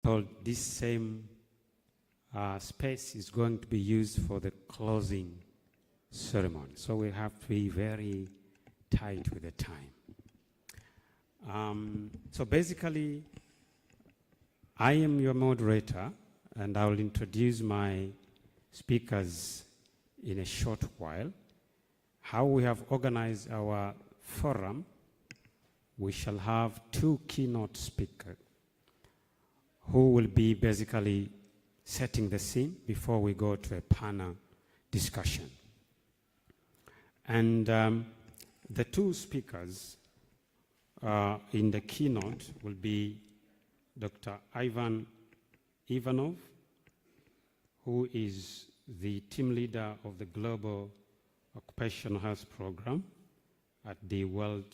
So this same space is going to be used for the closing ceremony. So we have to be very tight with the time. So basically, I am your moderator, and I will introduce my speakers in a short while. How we have organized our forum, we shall have 2 keynote speakers who will be basically setting the scene before we go to a panel discussion. And the 2 speakers in the keynote will be Dr. Ivan Ivanov, who is the team leader of the Global Occupational Health Program at the World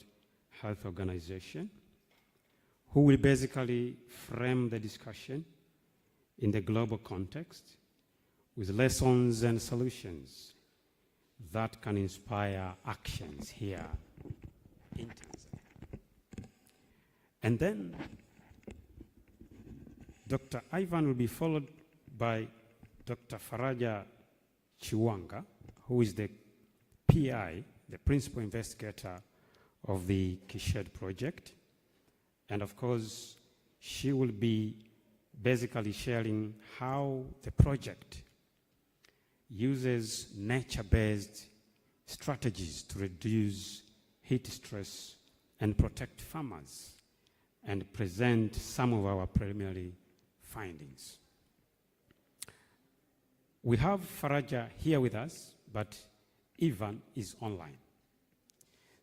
Health Organization, who will basically frame the discussion in the global context with lessons and solutions that can inspire actions here in Tanzania. And then Dr. Ivan will be followed by Dr. Faraja Chiwanga, who is the PI, the principal investigator of the KISHADE project. And of course, she will be basically sharing how the project uses nature-based strategies to reduce heat stress and protect farmers, and present some of our preliminary findings. We have Faraja here with us, but Ivan is online.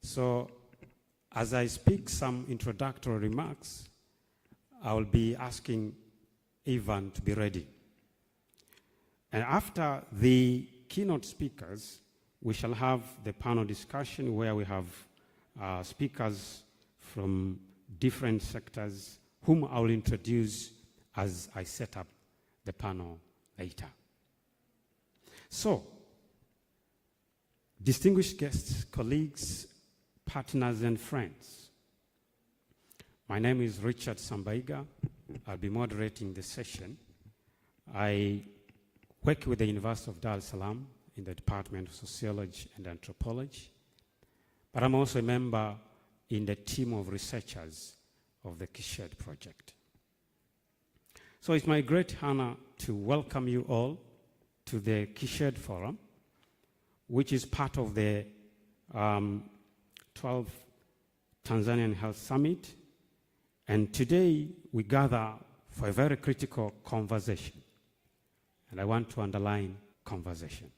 So as I speak some introductory remarks, I will be asking Ivan to be ready. And after the keynote speakers, we shall have the panel discussion where we have speakers from different sectors whom I will introduce as I set up the panel later. So, distinguished guests, colleagues, partners, and friends, my name is Richard Sambaiga. I'll be moderating the session. I work with the University of Dar es Salaam in the Department of Sociology and Anthropology, but I'm also a member in the team of researchers of the KISHADE project. So it's my great honor to welcome you all to the KISHADE Forum, which is part of the 12th Tanzanian Health Summit. And today we gather for a very critical conversation. And I want to underline conversation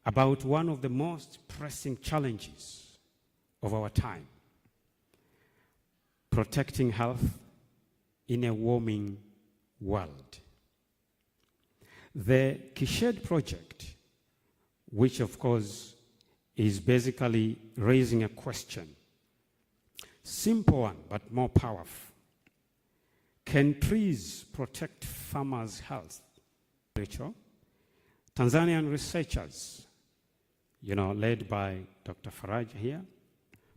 about one of the most pressing challenges of our time: protecting health in a warming world. The KISHADE project, which of course is basically raising a question, simple one but more powerful: can trees protect farmers' health? Tanzanian researchers, led by Dr. Faraj here,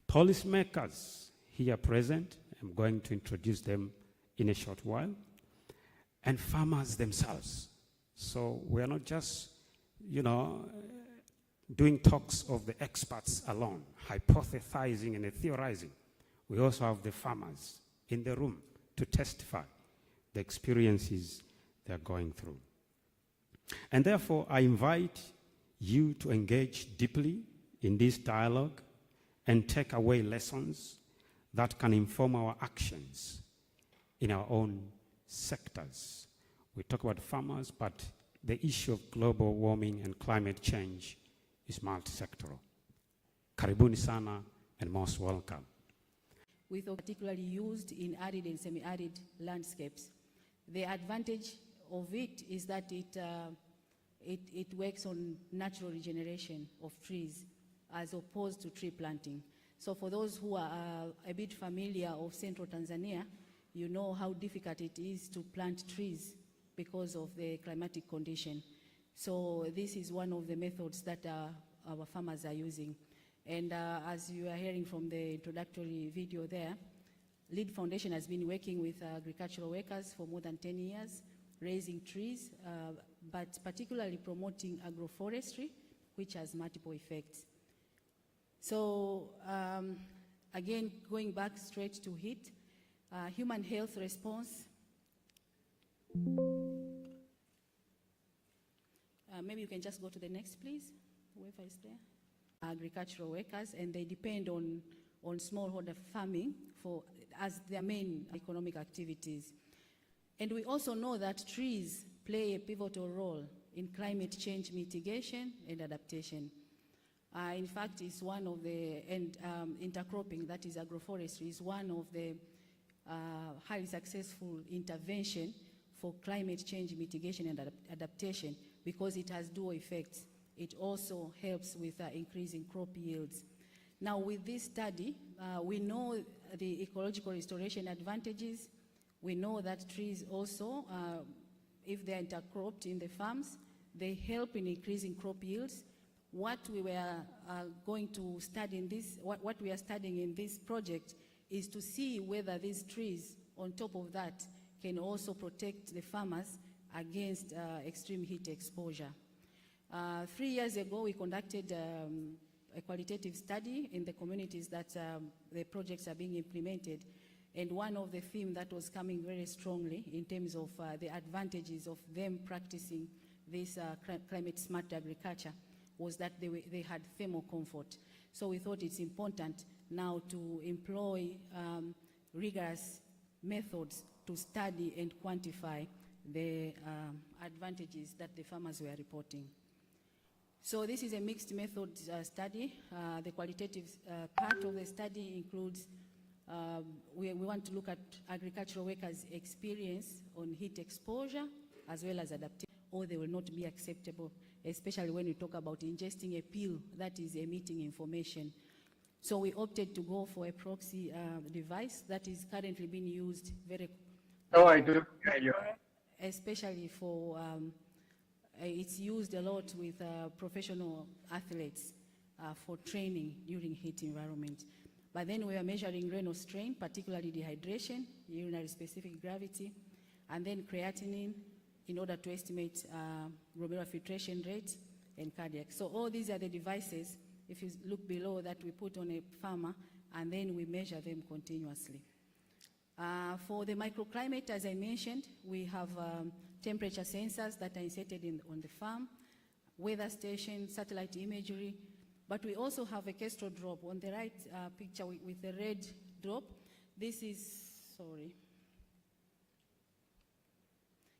policymakers here present, I'm going to introduce them in a short while, and farmers themselves. So we are not just, doing talks of the experts alone, hypothesizing and theorizing. We also have the farmers in the room to testify the experiences they're going through. And therefore, I invite you to engage deeply in this dialogue and take away lessons that can inform our actions in our own sectors. We talk about farmers, but the issue of global warming and climate change is multi-sectoral. Karibuni sana and most welcome. With particularly used in arid and semi-arid landscapes. The advantage of it is that it works on natural regeneration of trees as opposed to tree planting. So for those who are a bit familiar of central Tanzania, you know how difficult it is to plant trees because of the climatic condition. So this is one of the methods that our farmers are using. And as you are hearing from the introductory video there, Lead Foundation has been working with agricultural workers for more than 10 years, raising trees, but particularly promoting agroforestry, which has multiple effects. So again, going back straight to heat, human health response. Maybe you can just go to the next, please, whoever is there. Agricultural workers, and they depend on smallholder farming as their main economic activities. And we also know that trees play a pivotal role in climate change mitigation and adaptation. In fact, it's one of the, intercropping, that is agroforestry, is one of the highly successful intervention for climate change mitigation and adaptation, because it has dual effects. It also helps with increasing crop yields. Now, with this study, we know the ecological restoration advantages. We know that trees also, if they're intercropped in the farms, they help in increasing crop yields. What we were going to study in this, what we are studying in this project is to see whether these trees, on top of that, can also protect the farmers against extreme heat exposure. 3 years ago, we conducted a qualitative study in the communities that the projects are being implemented. And one of the themes that was coming very strongly in terms of the advantages of them practicing this climate smart agriculture was that they had thermal comfort. So we thought it's important now to employ rigorous methods to study and quantify the advantages that the farmers were reporting. So this is a mixed method study. The qualitative part of the study includes, we want to look at agricultural workers' experience on heat exposure as well as adaptation, or they will not be acceptable, especially when you talk about ingesting a pill that is emitting information. So we opted to go for a proxy device that is currently being used very. Oh, I do. Yeah, especially for, it's used a lot with professional athletes for training during heat environment. But then we are measuring renal strain, particularly dehydration, urinary specific gravity, and then creatinine in order to estimate glomerular filtration rate and cardiac. So all these are the devices, if you look below, that we put on a farmer, and then we measure them continuously. For the microclimate, as I mentioned, we have temperature sensors that are inserted on the farm, weather station, satellite imagery, but we also have a Kestrel drop on the right picture with the red drop. This is, sorry.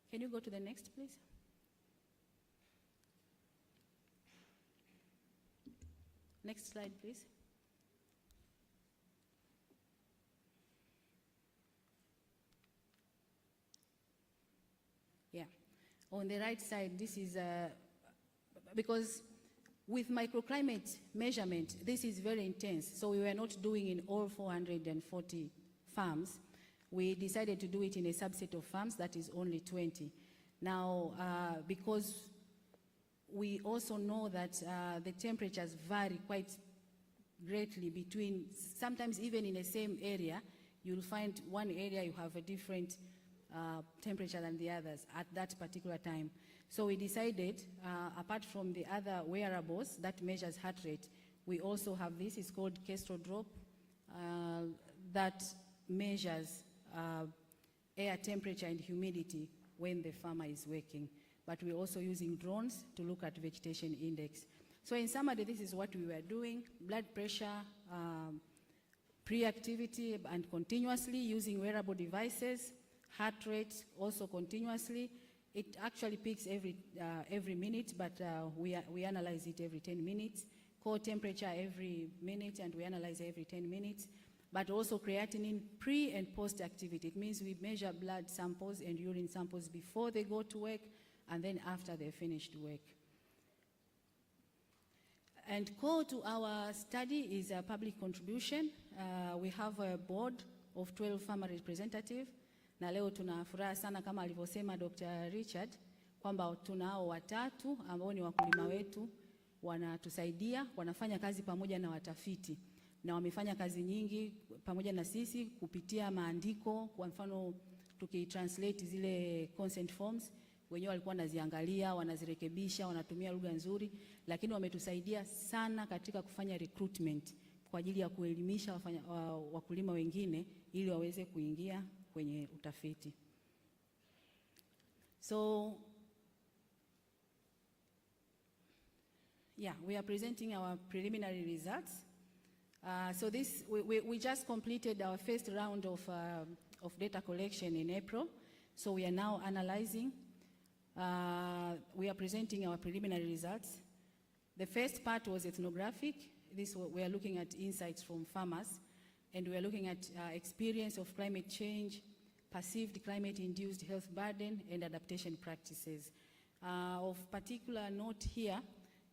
Can you go to the next, please? Next slide, please. Yeah, on the right side, this is, because with microclimate measurement, this is very intense, so we were not doing in all 440 farms. We decided to do it in a subset of farms, that is only 20. Now, because we also know that the temperatures vary quite greatly between, sometimes even in the same area, you'll find one area you have a different temperature than the others at that particular time. So we decided, apart from the other wearables that measures heart rate, we also have this, it's called Kestrel drop, that measures air temperature and humidity when the farmer is working. But we're also using drones to look at vegetation index. So in summary, this is what we were doing: blood pressure, pre-activity and continuously using wearable devices, heart rate also continuously. It actually peaks every minute, but we analyze it every 10 minutes. Core temperature every minute, and we analyze every 10 minutes. But also creatinine pre and post activity. It means we measure blood samples and urine samples before they go to work and then after they finished work. And core to our study is a public contribution. We have a board of 12 farmer representatives. Na leo tuna furaha sana kama alivyosema Dr. Richard kwamba tunao watatu ambao ni wakulima wetu, wanatusaidia, wanafanya kazi pamoja na watafiti. na wamefanya kazi nyingi pamoja na sisi kupitia maandiko. Kwa mfano tukitranslate zile consent forms, wenyewe walikuwa wanaziangalia, wanazirekebisha, wanatumia lugha nzuri, lakini wametusaidia sana katika kufanya recruitment kwa ajili ya kuelimisha wakulima wengine ili waweze kuingia kwenye utafiti. So yeah, we are presenting our preliminary results. So this, we just completed our first round of data collection in April. So we are now analyzing. We are presenting our preliminary results. The first part was ethnographic. We are looking at insights from farmers, and we are looking at experience of climate change, perceived climate-induced health burden, and adaptation practices. Of particular note here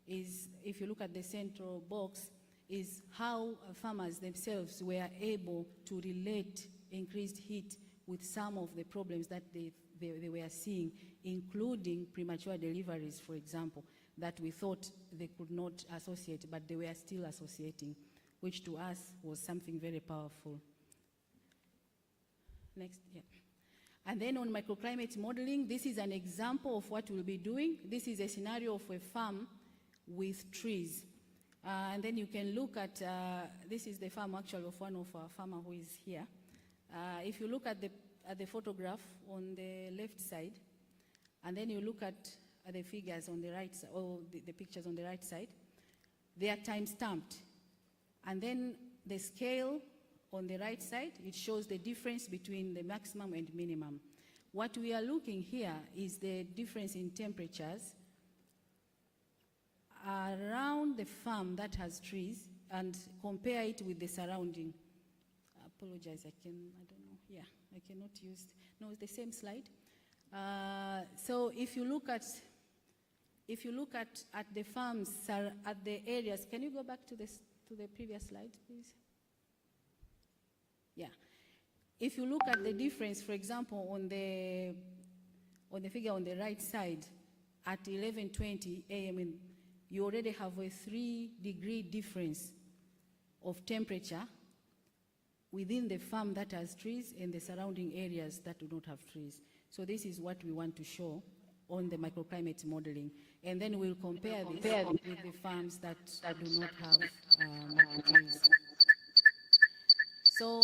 is, if you look at the central box, is how farmers themselves were able to relate increased heat with some of the problems that they were seeing, including premature deliveries, for example, that we thought they could not associate, but they were still associating, which to us was something very powerful. Next, yeah. And then on microclimate modeling, this is an example of what we'll be doing. This is a scenario of a farm with trees. And then you can look at, this is the farm actually of one of our farmers who is here. If you look at the photograph on the left side, and then you look at the figures on the right side, or the pictures on the right side, they are time-stamped. And then the scale on the right side, it shows the difference between the maximum and minimum. What we are looking here is the difference in temperatures around the farm that has trees and compare it with the surrounding. I apologize, I don't know, yeah, I cannot use, no, it's the same slide. So if you look at the farms, at the areas, can you go back to the previous slide, please? Yeah. If you look at the difference, for example, on the figure on the right side, at 11:20 a.m., you already have a 3-degree difference of temperature within the farm that has trees and the surrounding areas that do not have trees. So this is what we want to show on the microclimate modeling. And then we'll compare this with the farms that do not have trees. So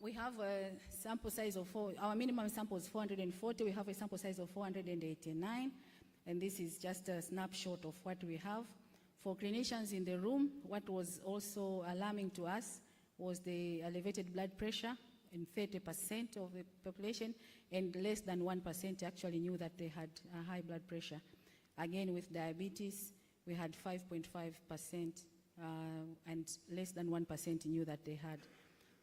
we have a sample size of our minimum sample is 440. We have a sample size of 489. And this is just a snapshot of what we have. For clinicians in the room, what was also alarming to us was the elevated blood pressure in 30% of the population, and less than 1% actually knew that they had a high blood pressure. Again, with diabetes, we had 5.5%, and less than 1% knew that they had.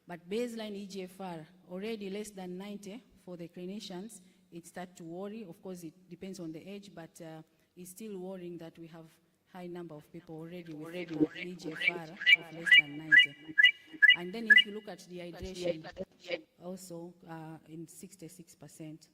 But baseline EGFR, already less than 90 for the clinicians, it starts to worry. Of course, it depends on the age, but it's still worrying that we have high number of people already with EGFR of less than 90. And then if you look at dehydration, also in 66%.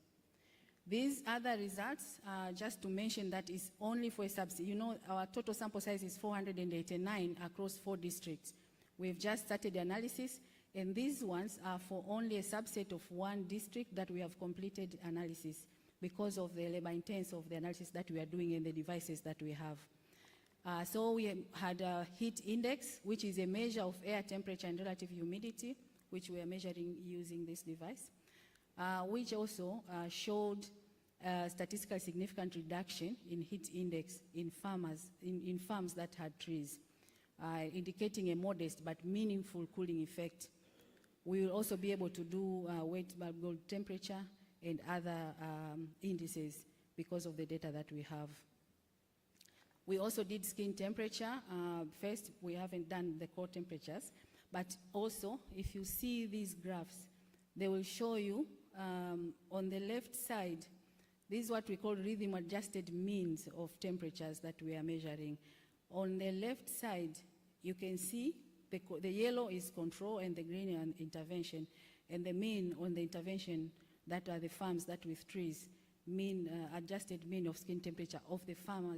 These other results, just to mention that is only for a subset. You know, our total sample size is 489 across 4 districts. We've just started the analysis, and these ones are for only a subset of 1 district that we have completed analysis because of the labor intense of the analysis that we are doing and the devices that we have. So we had a heat index, which is a measure of air temperature and relative humidity, which we are measuring using this device, which also showed statistically significant reduction in heat index in farms that had trees, indicating a modest but meaningful cooling effect. We will also be able to do wet bulb gold temperature and other indices because of the data that we have. We also did skin temperature. First, we haven't done the core temperatures, but also, if you see these graphs, they will show you on the left side, this is what we call rhythm-adjusted means of temperatures that we are measuring. On the left side, you can see the yellow is control and the green is intervention, and the mean on the intervention, that are the farms that with trees, adjusted mean of skin temperature of the farmer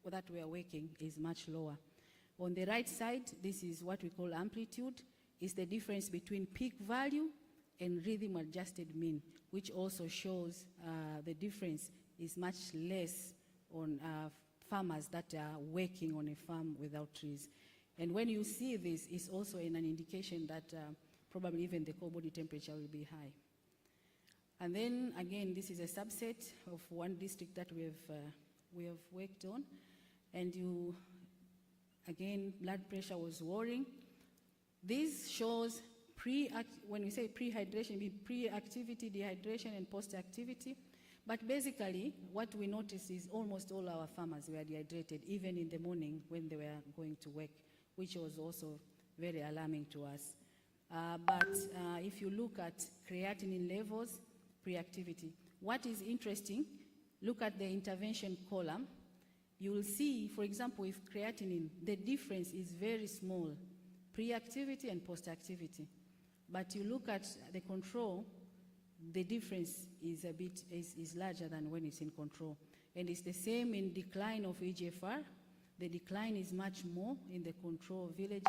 that we are working is much lower. On the right side, this is what we call amplitude. It's the difference between peak value and rhythm-adjusted mean, which also shows the difference is much less on farmers that are working on a farm without trees. And when you see this, it's also an indication that probably even the core body temperature will be high. And then again, this is a subset of one district that we have worked on. And again, blood pressure was worrying. This shows when we say pre-hydration, we pre-activity, dehydration, and post-activity. But basically, what we noticed is almost all our farmers were dehydrated, even in the morning when they were going to work, which was also very alarming to us. But if you look at creatinine levels, pre-activity, what is interesting, look at the intervention column. You will see, for example, with creatinine, the difference is very small, pre-activity and post-activity. But you look at the control, the difference is is larger than when it's in control. And it's the same in decline of EGFR. The decline is much more in the control villages,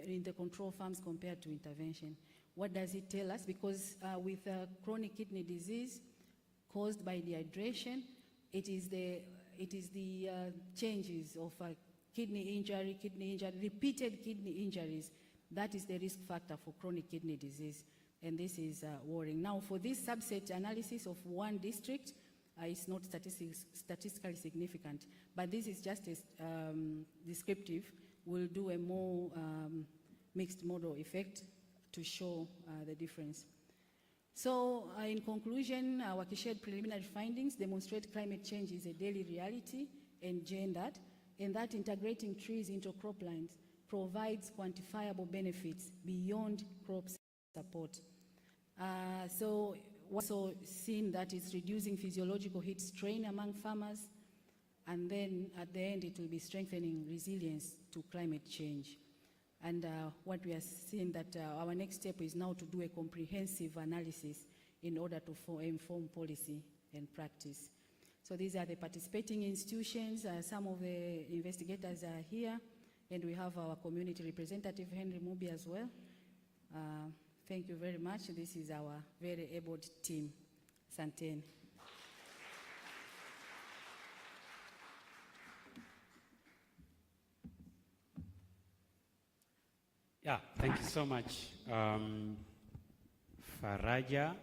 in the control farms compared to intervention. What does it tell us? Because with chronic kidney disease caused by dehydration, it is the changes of kidney injury, repeated kidney injuries. That is the risk factor for chronic kidney disease, and this is worrying. Now, for this subset analysis of one district, it's not statistically significant, but this is just descriptive. We'll do a more mixed model effect to show the difference. So in conclusion, our KISHADE preliminary findings demonstrate climate change is a daily reality and gendered, and that integrating trees into croplands provides quantifiable benefits beyond crop support. So also seen that it's reducing physiological heat strain among farmers, and then at the end it will be strengthening resilience to climate change. And what we are seeing that our next step is now to do a comprehensive analysis in order to inform policy and practice. So these are the participating institutions. Some of the investigators are here, and we have our community representative, Henry Mubi, as well. Thank you very much. This is our very able team. Santen. Yeah, thank you so much, Faraja,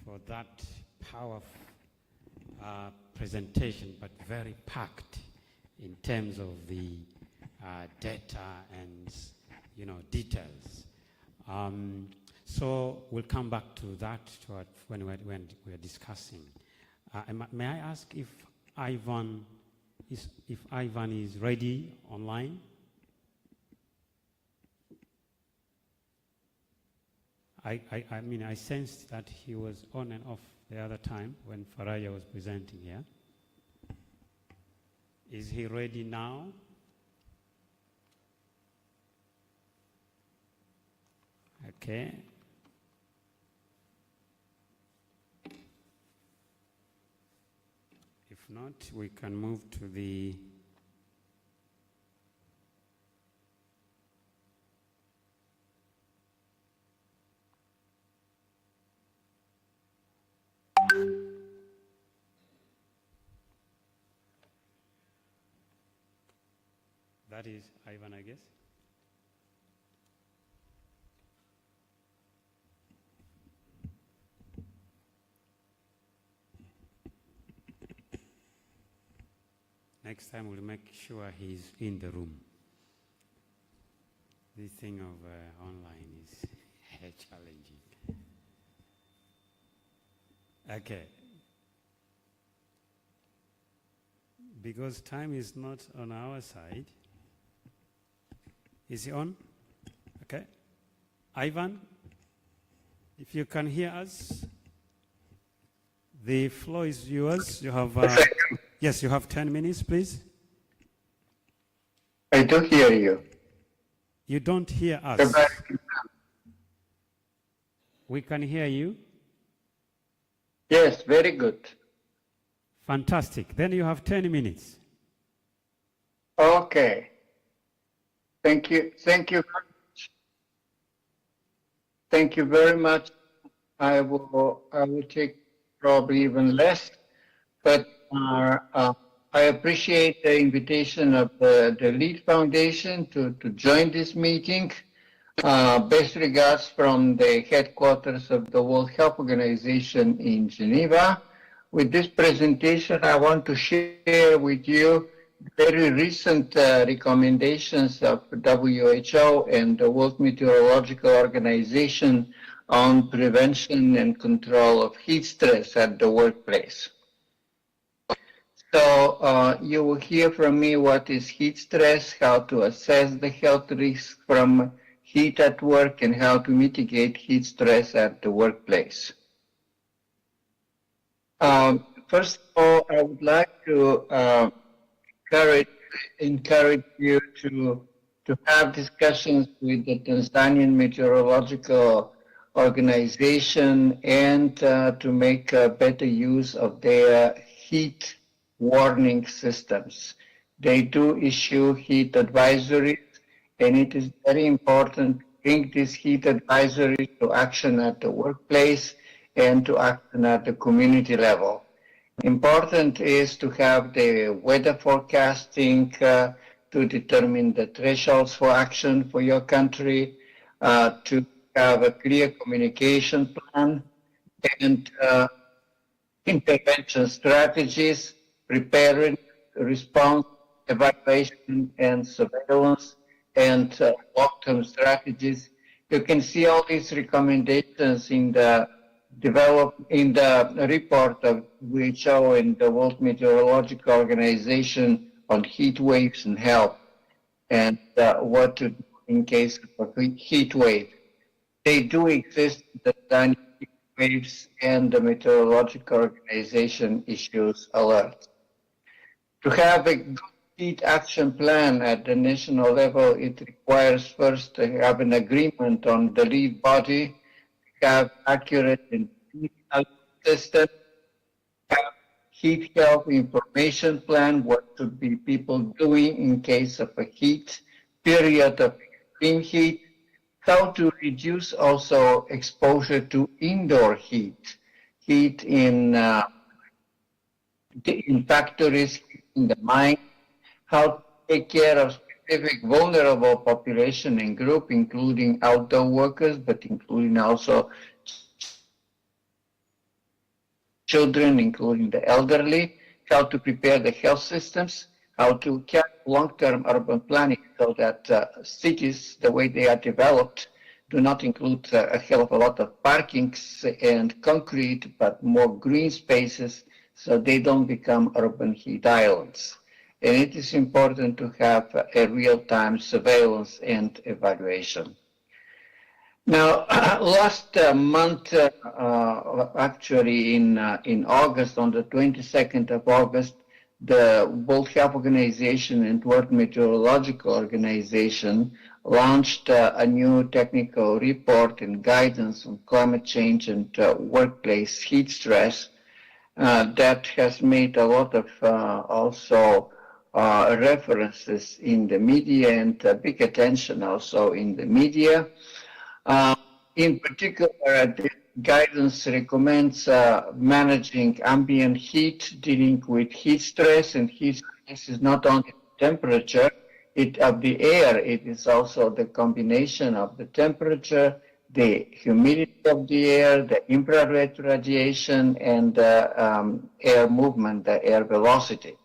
for that powerful presentation, but very packed in terms of the data and details. So we'll come back to that when we're discussing. May I ask if Ivan is ready online? I mean, I sensed that he was on and off the other time when Faraja was presenting here. Is he ready now? Okay. If not, we can move to the that is Ivan, I guess. Next time we'll make sure he's in the room. This thing of online is challenging. Okay. Because time is not on our side. Is he on? Okay. Ivan, if you can hear us, the floor is yours. You have, yes, you have 10 minutes, please. I do hear you. You don't hear us. We can hear you. Yes, very good. Fantastic. Then you have 10 minutes. Okay. Thank you. Thank you. Thank you very much. I will take probably even less, but I appreciate the invitation of the LEAD Foundation to join this meeting. Best regards from the headquarters of the World Health Organization in Geneva. With this presentation, I want to share with you very recent recommendations of WHO and the World Meteorological Organization on prevention and control of heat stress at the workplace. So you will hear from me what is heat stress, how to assess the health risks from heat at work, and how to mitigate heat stress at the workplace. First of all, I would like to encourage you to have discussions with the Tanzanian Meteorological Organization and to make better use of their heat warning systems. They do issue heat advisories, and it is very important to bring these heat advisories to action at the workplace and to action at the community level. Important is to have the weather forecasting to determine the thresholds for action for your country, to have a clear communication plan and intervention strategies, preparedness, response, evaluation, and surveillance, and long-term strategies. You can see all these recommendations in the report of WHO and the World Meteorological Organization on heat waves and health, and what to do in case of a heat wave. They do exist, the heat waves, and the Meteorological Organization issues alerts. To have a good heat action plan at the national level, it requires first to have an agreement on the lead body, have accurate and system, have heat health information plan, what should be people doing in case of a heat period of extreme heat, how to reduce also exposure to indoor heat in factories, in the mine, how to take care of specific vulnerable population and group, including outdoor workers, but including also children, including the elderly, how to prepare the health systems, how to carry long-term urban planning so that cities, the way they are developed, do not include a hell of a lot of parkings and concrete, but more green spaces, so they don't become urban heat islands. And it is important to have a real-time surveillance and evaluation. Now, last month, actually in August, on the 22nd of August, the World Health Organization and World Meteorological Organization launched a new technical report and guidance on climate change and workplace heat stress that has made a lot of also references in the media and big attention also in the media. In particular, the guidance recommends managing ambient heat, dealing with heat stress, and heat stress is not only temperature of the air, it is also the combination of the temperature, the humidity of the air, the infrared radiation, and the air movement, the air velocity.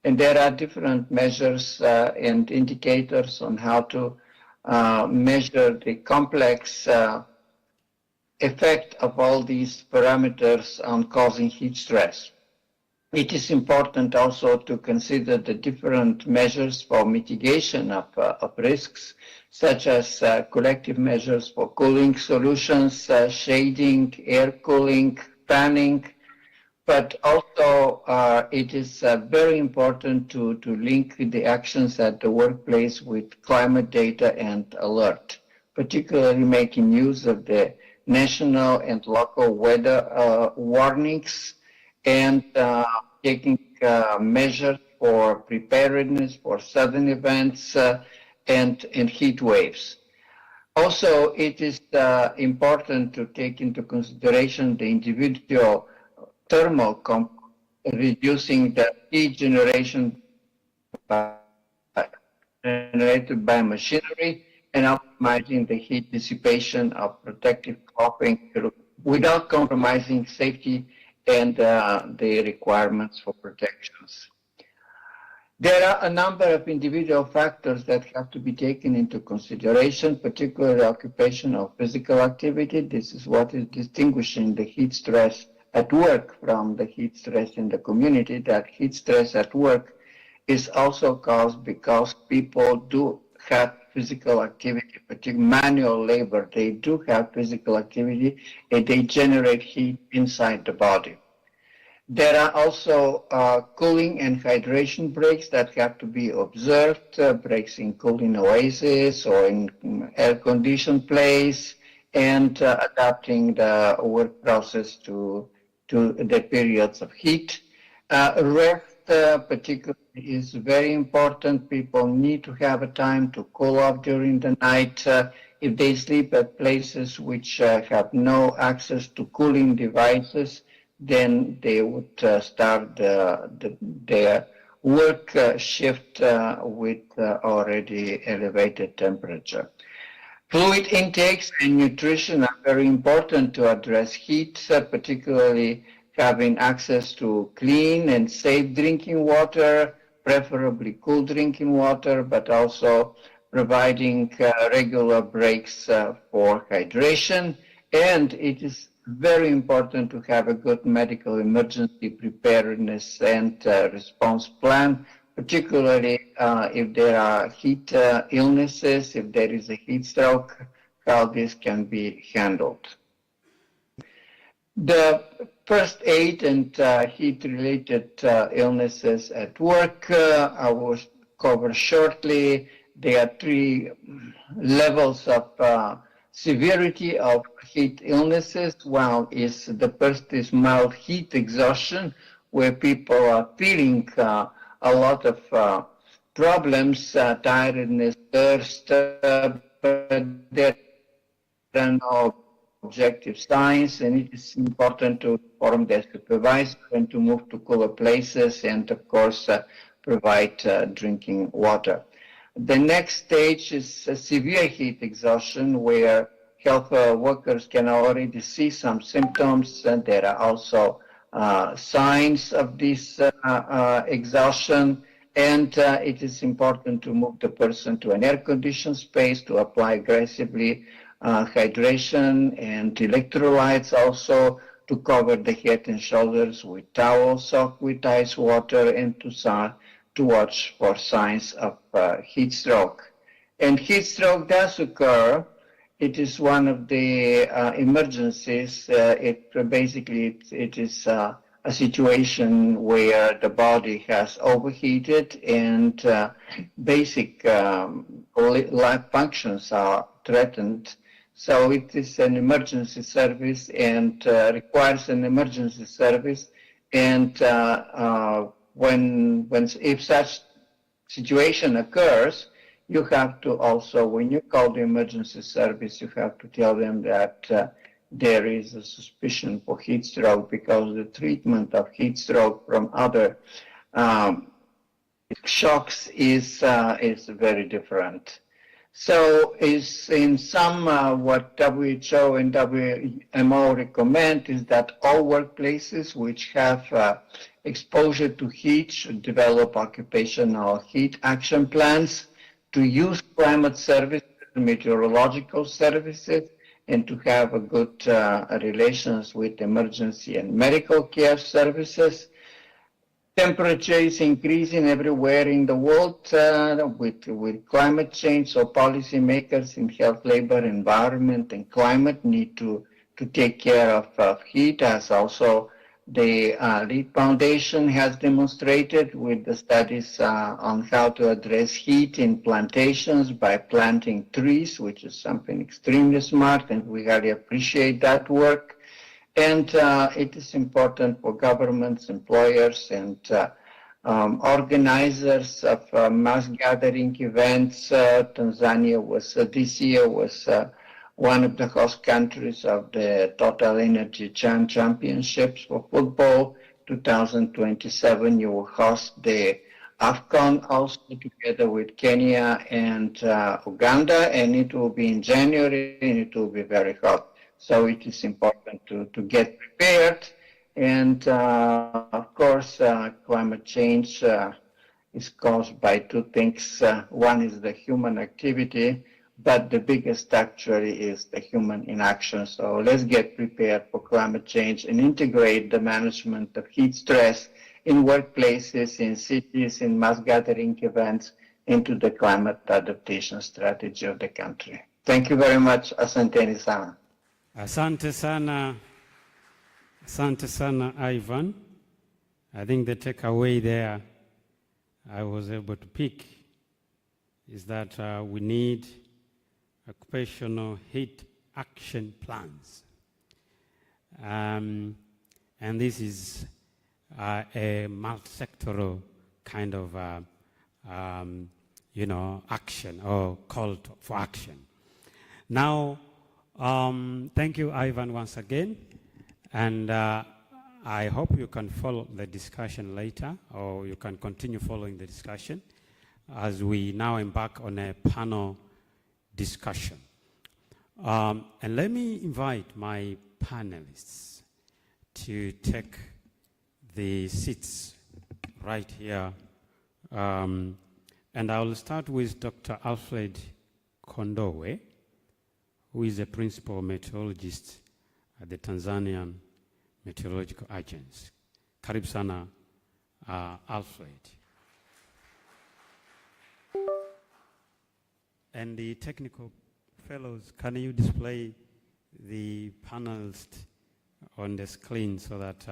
And there are different measures and indicators on how to measure the complex effect of all these parameters on causing heat stress. It is important also to consider the different measures for mitigation of risks, such as collective measures for cooling solutions, shading, air cooling, fanning, but also it is very important to link the actions at the workplace with climate data and alert, particularly making use of the national and local weather warnings and taking measures for preparedness for sudden events and heat waves. Also, it is important to take into consideration the individual thermal component, reducing the heat generation generated by machinery and optimizing the heat dissipation of protective clothing without compromising safety and the requirements for protections. There are a number of individual factors that have to be taken into consideration, particularly occupational physical activity. This is what is distinguishing the heat stress at work from the heat stress in the community. That heat stress at work is also caused because people do have physical activity, particularly manual labor. They do have physical activity and they generate heat inside the body. There are also cooling and hydration breaks that have to be observed, breaks in cooling oases or in air-conditioned place, and adapting the work process to the periods of heat. Rest, particularly, is very important. People need to have a time to cool off during the night. If they sleep at places which have no access to cooling devices, then they would start their work shift with already elevated temperature. Fluid intakes and nutrition are very important to address heat, particularly having access to clean and safe drinking water, preferably cool drinking water, but also providing regular breaks for hydration. And it is very important to have a good medical emergency preparedness and response plan, particularly if there are heat illnesses, if there is a heat stroke, how this can be handled. The first aid and heat-related illnesses at work, I will cover shortly. There are three levels of severity of heat illnesses. One is the first is mild heat exhaustion, where people are feeling a lot of problems, tiredness, thirst, but there are no objective signs, and it is important to inform their supervisor and to move to cooler places and, of course, provide drinking water. The next stage is severe heat exhaustion, where health workers can already see some symptoms, and there are also signs of this exhaustion, and it is important to move the person to an air-conditioned space to apply aggressively hydration and electrolytes, also to cover the head and shoulders with towels soaked with ice water, and to watch for signs of heat stroke. And heat stroke does occur. It is one of the emergencies. It is a situation where the body has overheated and basic life functions are threatened. So it is an emergency service and requires an emergency service. And if such situation occurs, you have to also, when you call the emergency service, you have to tell them that there is a suspicion for heat stroke, because the treatment of heat stroke from other shocks is very different. So is in sum, what WHO and WMO recommend is that all workplaces which have exposure to heat should develop occupational heat action plans, to use climate services, meteorological services, and to have a good relations with emergency and medical care services. Temperature is increasing everywhere in the world with climate change, so policymakers in health, labor, environment, and climate need to take care of heat, as also the Lead Foundation has demonstrated with the studies on how to address heat in plantations by planting trees, which is something extremely smart, and we highly appreciate that work. And it is important for governments, employers, and organizers of mass gathering events. Tanzania was this year was one of the host countries of the Total Energy Championships for football. 2027, you will host the AFCON also together with Kenya and Uganda, and it will be in January, and it will be very hot. So it is important to get prepared. And of course, climate change is caused by two things. One is the human activity, but the biggest actually is the human inaction. So let's get prepared for climate change and integrate the management of heat stress in workplaces, in cities, in mass gathering events into the climate adaptation strategy of the country. Thank you very much. Asanteni sana. Asante sana. Asante sana, Ivan. I think the takeaway there I was able to pick is that we need occupational heat action plans. And this is a multi-sectoral kind of action or call for action. Now, thank you, Ivan, once again. And I hope you can follow the discussion later, or you can continue following the discussion as we now embark on a panel discussion. And let me invite my panelists to take the seats right here. And I will start with Dr. Alfred Kondowe, who is a principal meteorologist at the Tanzanian Meteorological Agency. Karibu sana, Alfred. And the technical fellows, can you display the panelists on the screen so that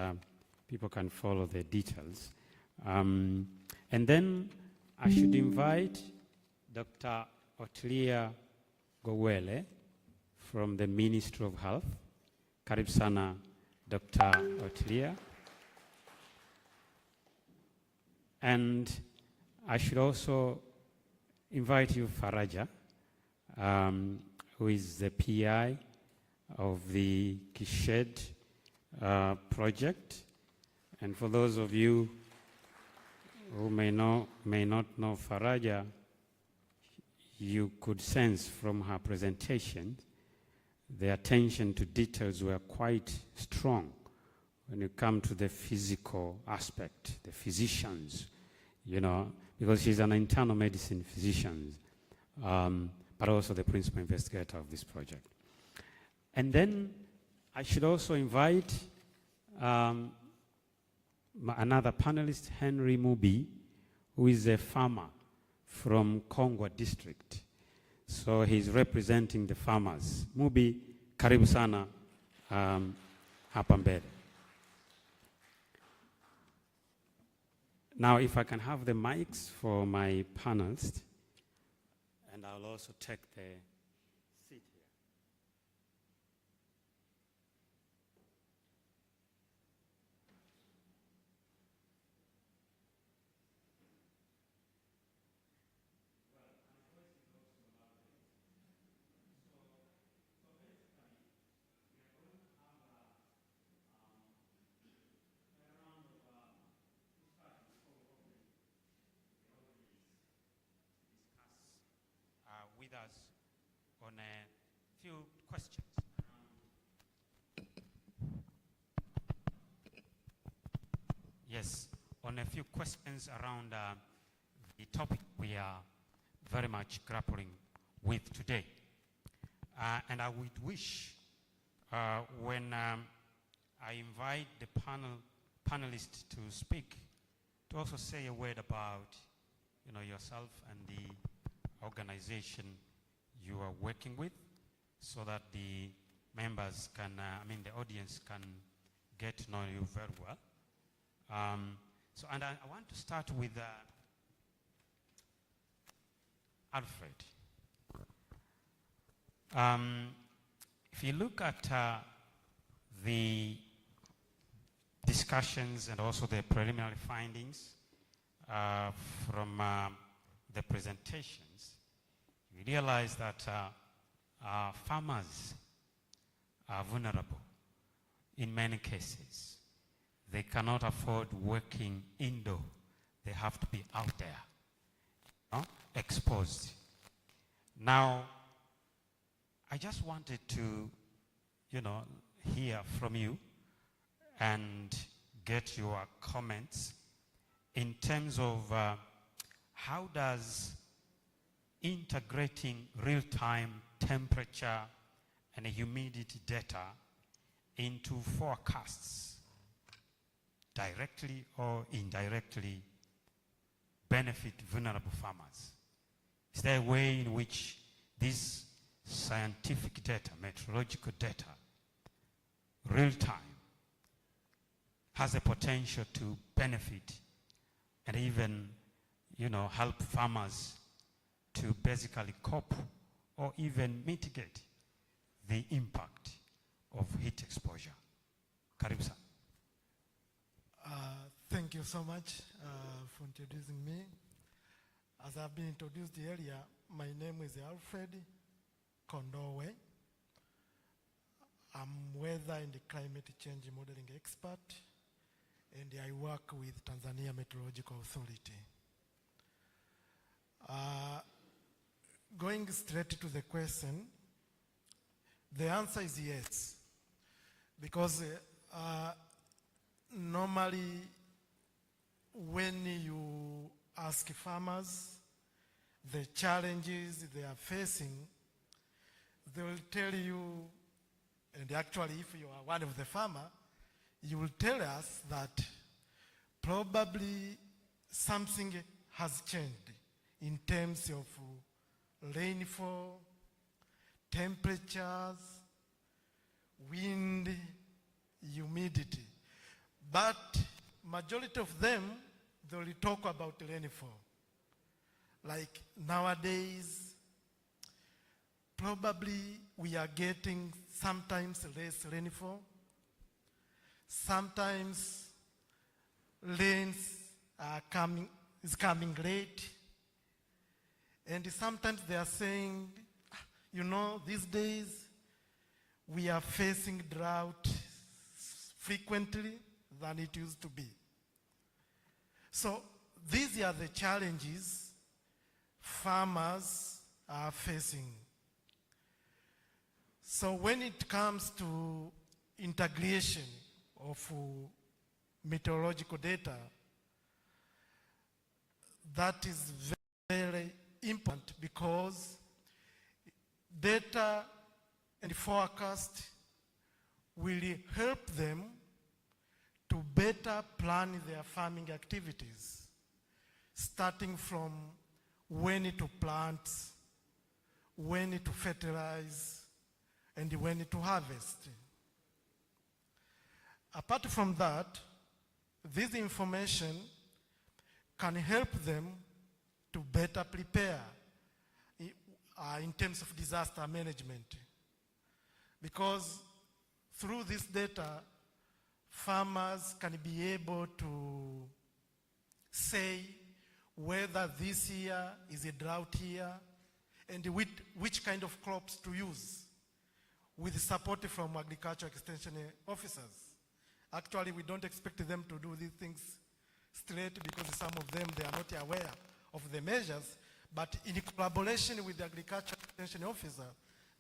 people can follow the details? And then I should invite Dr. Otlia Gowele from the Ministry of Health. Karibu sana, Dr. Otlia. And I should also invite you, Faraja, who is the PI of the KISHADE project. And for those of you who may not know Faraja, you could sense from her presentation the attention to details were quite strong when you come to the physical aspect, the physicians, because she's an internal medicine physician, but also the principal investigator of this project. And then I should also invite another panelist, Henry Mubi, who is a farmer from Kongwa district. So he's representing the farmers. Mubi, karibu sana hapa mbele. Now, if I can have the mics for my panelists, and I'll also take the seat here. With us on a few questions. Yes, on a few questions around the topic we are very much grappling with today. And I would wish when I invite the panelists to speak, to also say a word about yourself and the organization you are working with, so that the members can, the audience can get to know you very well. And I want to start with Alfred. If you look at the discussions and also the preliminary findings from the presentations, we realize that farmers are vulnerable in many cases. They cannot afford working indoor. They have to be out there, exposed. Now, I just wanted to, hear from you and get your comments in terms of how does integrating real-time temperature and humidity data into forecasts directly or indirectly benefit vulnerable farmers? Is there a way in which this scientific data, meteorological data, real-time, has a potential to benefit and even, help farmers to basically cope or even mitigate the impact of heat exposure? Karibu sana. Thank you so much for introducing me. As I've been introduced earlier, my name is Alfred Kondowe. I'm weather and climate change modeling expert, and I work with Tanzania Meteorological Authority. Going straight to the question, the answer is yes. Because normally when you ask farmers the challenges they are facing, they will tell you, and actually if you are one of the farmers, you will tell us that probably something has changed in terms of rainfall, temperatures, wind, humidity. But majority of them, they will talk about rainfall. Like nowadays, probably we are getting sometimes less rainfall. Sometimes rains are coming late. And sometimes they are saying, these days we are facing drought frequently than it used to be. So these are the challenges farmers are facing. So when it comes to integration of meteorological data, that is very important because data and forecast will help them to better plan their farming activities, starting from when to plant, when to fertilize, and when to harvest. Apart from that, this information can help them to better prepare in terms of disaster management. Because through this data, farmers can be able to say whether this year is a drought year and which kind of crops to use with support from agricultural extension officers. Actually, we don't expect them to do these things straight because some of them, they are not aware of the measures, but in collaboration with the agricultural extension officer,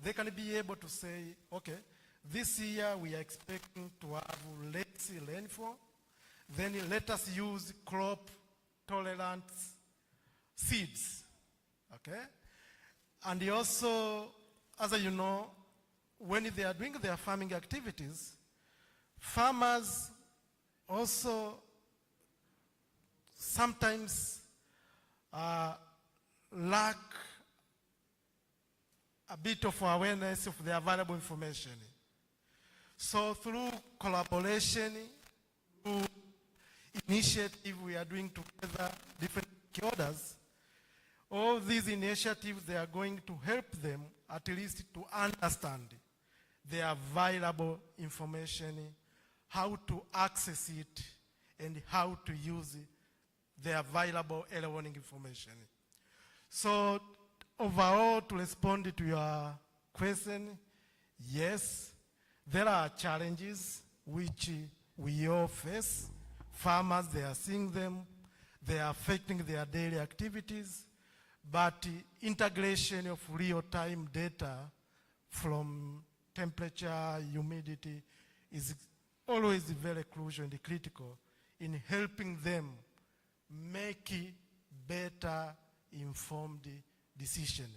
they can be able to say, okay, this year we are expecting to have less rainfall, then let us use crop-tolerant seeds, okay? And also, as you know, when they are doing their farming activities, farmers also sometimes lack a bit of awareness of the available information. So through collaboration, through initiative we are doing together, different orders, all these initiatives, they are going to help them at least to understand the available information, how to access it, and how to use the available early warning information. So overall, to respond to your question, yes, there are challenges which we all face. Farmers, they are seeing them, they are affecting their daily activities, but integration of real-time data from temperature, humidity is always very crucial and critical in helping them make better informed decision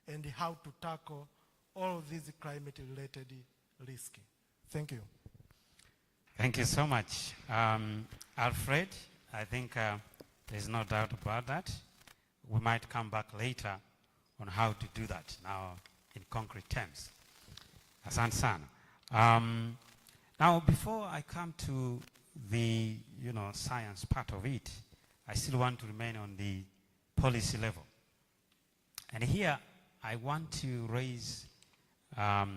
and how to tackle all of these climate-related risks. Thank you. Thank you so much. Alfred, I think there's no doubt about that. We might come back later on how to do that now in concrete terms. Asante sana. Now, before I come to the science part of it, I still want to remain on the policy level. And here, I want to raise a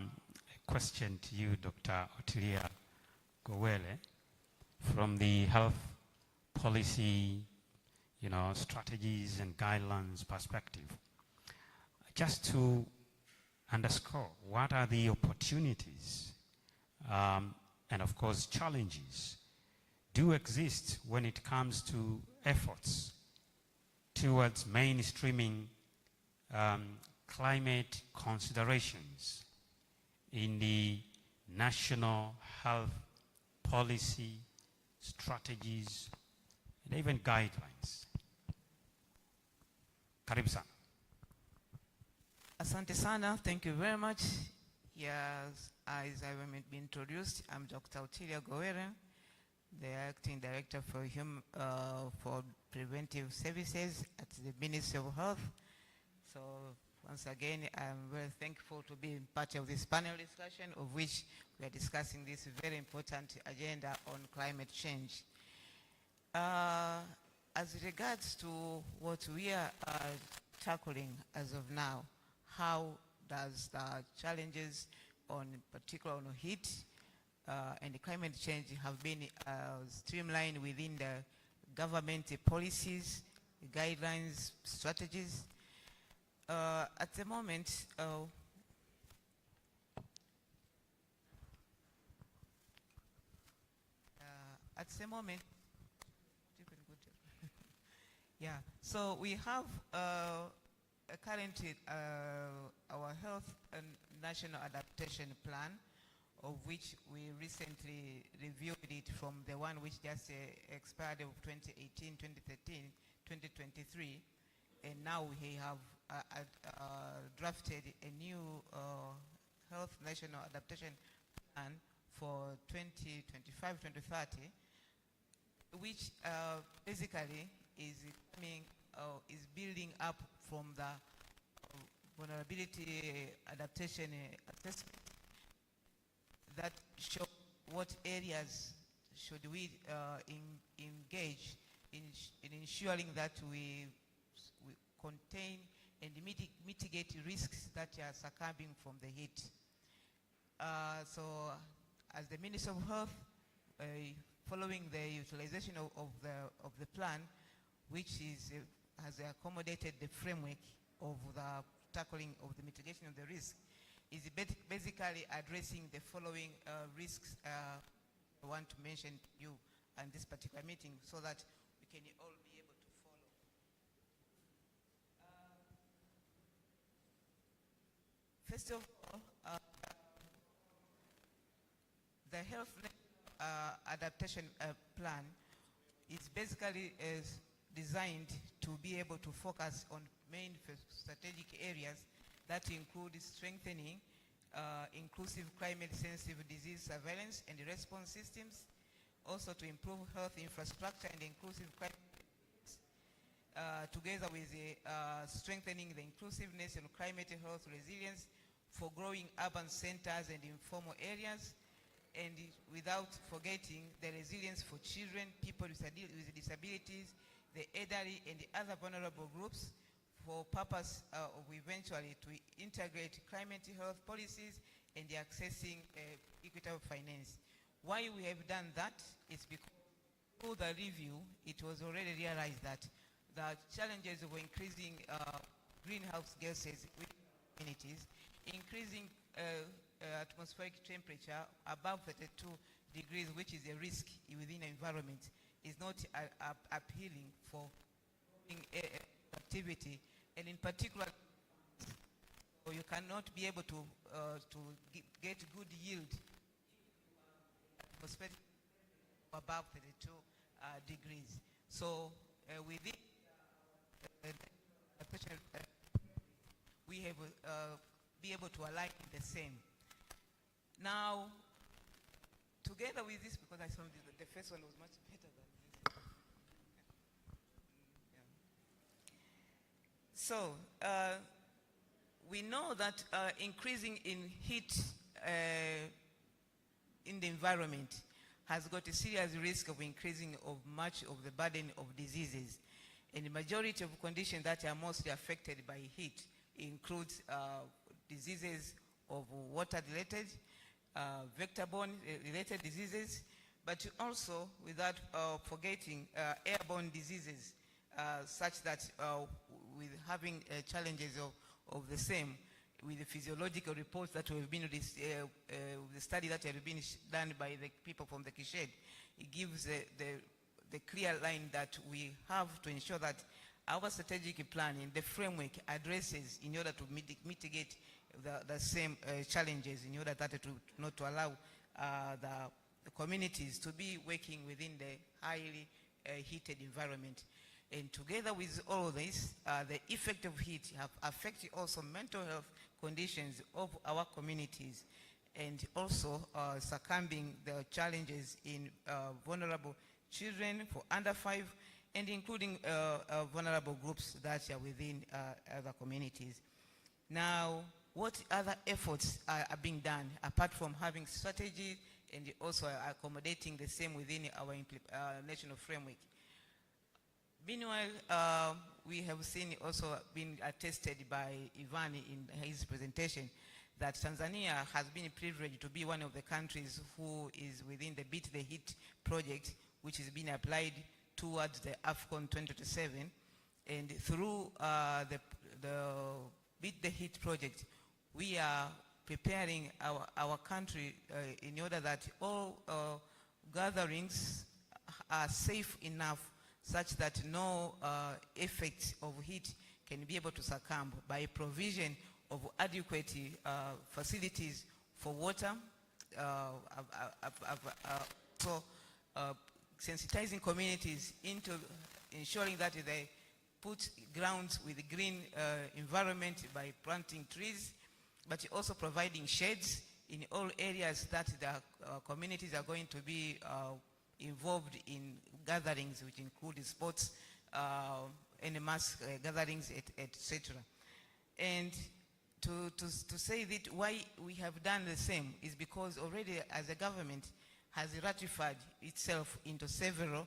question to you, Dr. Otilia Gowele, from the health policy, strategies and guidelines perspective. Just to underscore, what are the opportunities and of course challenges do exist when it comes to efforts towards mainstreaming climate considerations in the national health policy, strategies, and even guidelines? Karibu sana. Asante sana, thank you very much. Yes, as I have been introduced, I'm Dr. Otilia Gowere, the Acting Director for Preventive Services at the Ministry of Health. So once again, I'm very thankful to be part of this panel discussion, of which we are discussing this very important agenda on climate change. As regards to what we are tackling as of now, how does the challenges on particular on heat and climate change have been streamlined within the government policies, guidelines, strategies? At the moment, yeah, so we have currently our health and national adaptation plan, of which we recently reviewed it from the one which just expired of 2018, 2013, 2023, and now we have drafted a new health national adaptation plan for 2025-2030, which basically is building up from the vulnerability adaptation assessment that show what areas should we engage in ensuring that we contain and mitigate risks that are succumbing from the heat. So as the Minister of Health, following the utilization of the plan, which has accommodated the framework of the tackling of the mitigation of the risk, is basically addressing the following risks I want to mention to you in this particular meeting so that we can all be able to follow. First of all, the health adaptation plan is basically designed to be able to focus on main strategic areas that include strengthening inclusive climate-sensitive disease surveillance and response systems, also to improve health infrastructure and inclusive climate together with strengthening the inclusiveness and climate health resilience for growing urban centers and informal areas, and without forgetting the resilience for children, people with disabilities, the elderly, and the other vulnerable groups, for purpose of eventually to integrate climate health policies and the accessing equitable finance. Why we have done that is because through the review, it was already realized that the challenges of increasing greenhouse gases within communities, increasing atmospheric temperature above 32 degrees, which is a risk within the environment, is not appealing for activity, and in particular, so you cannot be able to get good yield atmospheric above 32 degrees. So within we have be able to align the same. Now, together with this, because I saw the first one was much better than this. So, we know that increasing in heat in the environment has got a serious risk of increasing of much of the burden of diseases. And the majority of conditions that are mostly affected by heat includes diseases of water-related, vector-borne related diseases, but also without forgetting airborne diseases, such that with having challenges of the same, with the physiological reports that have been, the study that have been done by the people from the KISHADE, it gives the clear line that we have to ensure that our strategic planning, the framework addresses in order to mitigate the same challenges, in order that not to allow the communities to be working within the highly heated environment. And together with all this, the effect of heat have affected also mental health conditions of our communities, and also succumbing the challenges in vulnerable children for under 5, and including vulnerable groups that are within other communities. Now, what other efforts are being done apart from having strategy and also accommodating the same within our national framework? Meanwhile, we have seen also been attested by Ivan in his presentation that Tanzania has been privileged to be one of the countries who is within the Beat the Heat project, which is being applied towards the AFCON 2027. And through the Beat the Heat project, we are preparing our country in order that all gatherings are safe enough such that no effects of heat can be able to succumb, by provision of adequate facilities for water, so sensitizing communities into ensuring that they put grounds with green environment by planting trees, but also providing shades in all areas that the communities are going to be involved in gatherings, which include sports and mass gatherings, etc. And to say that why we have done the same is because already as a government has ratified itself into several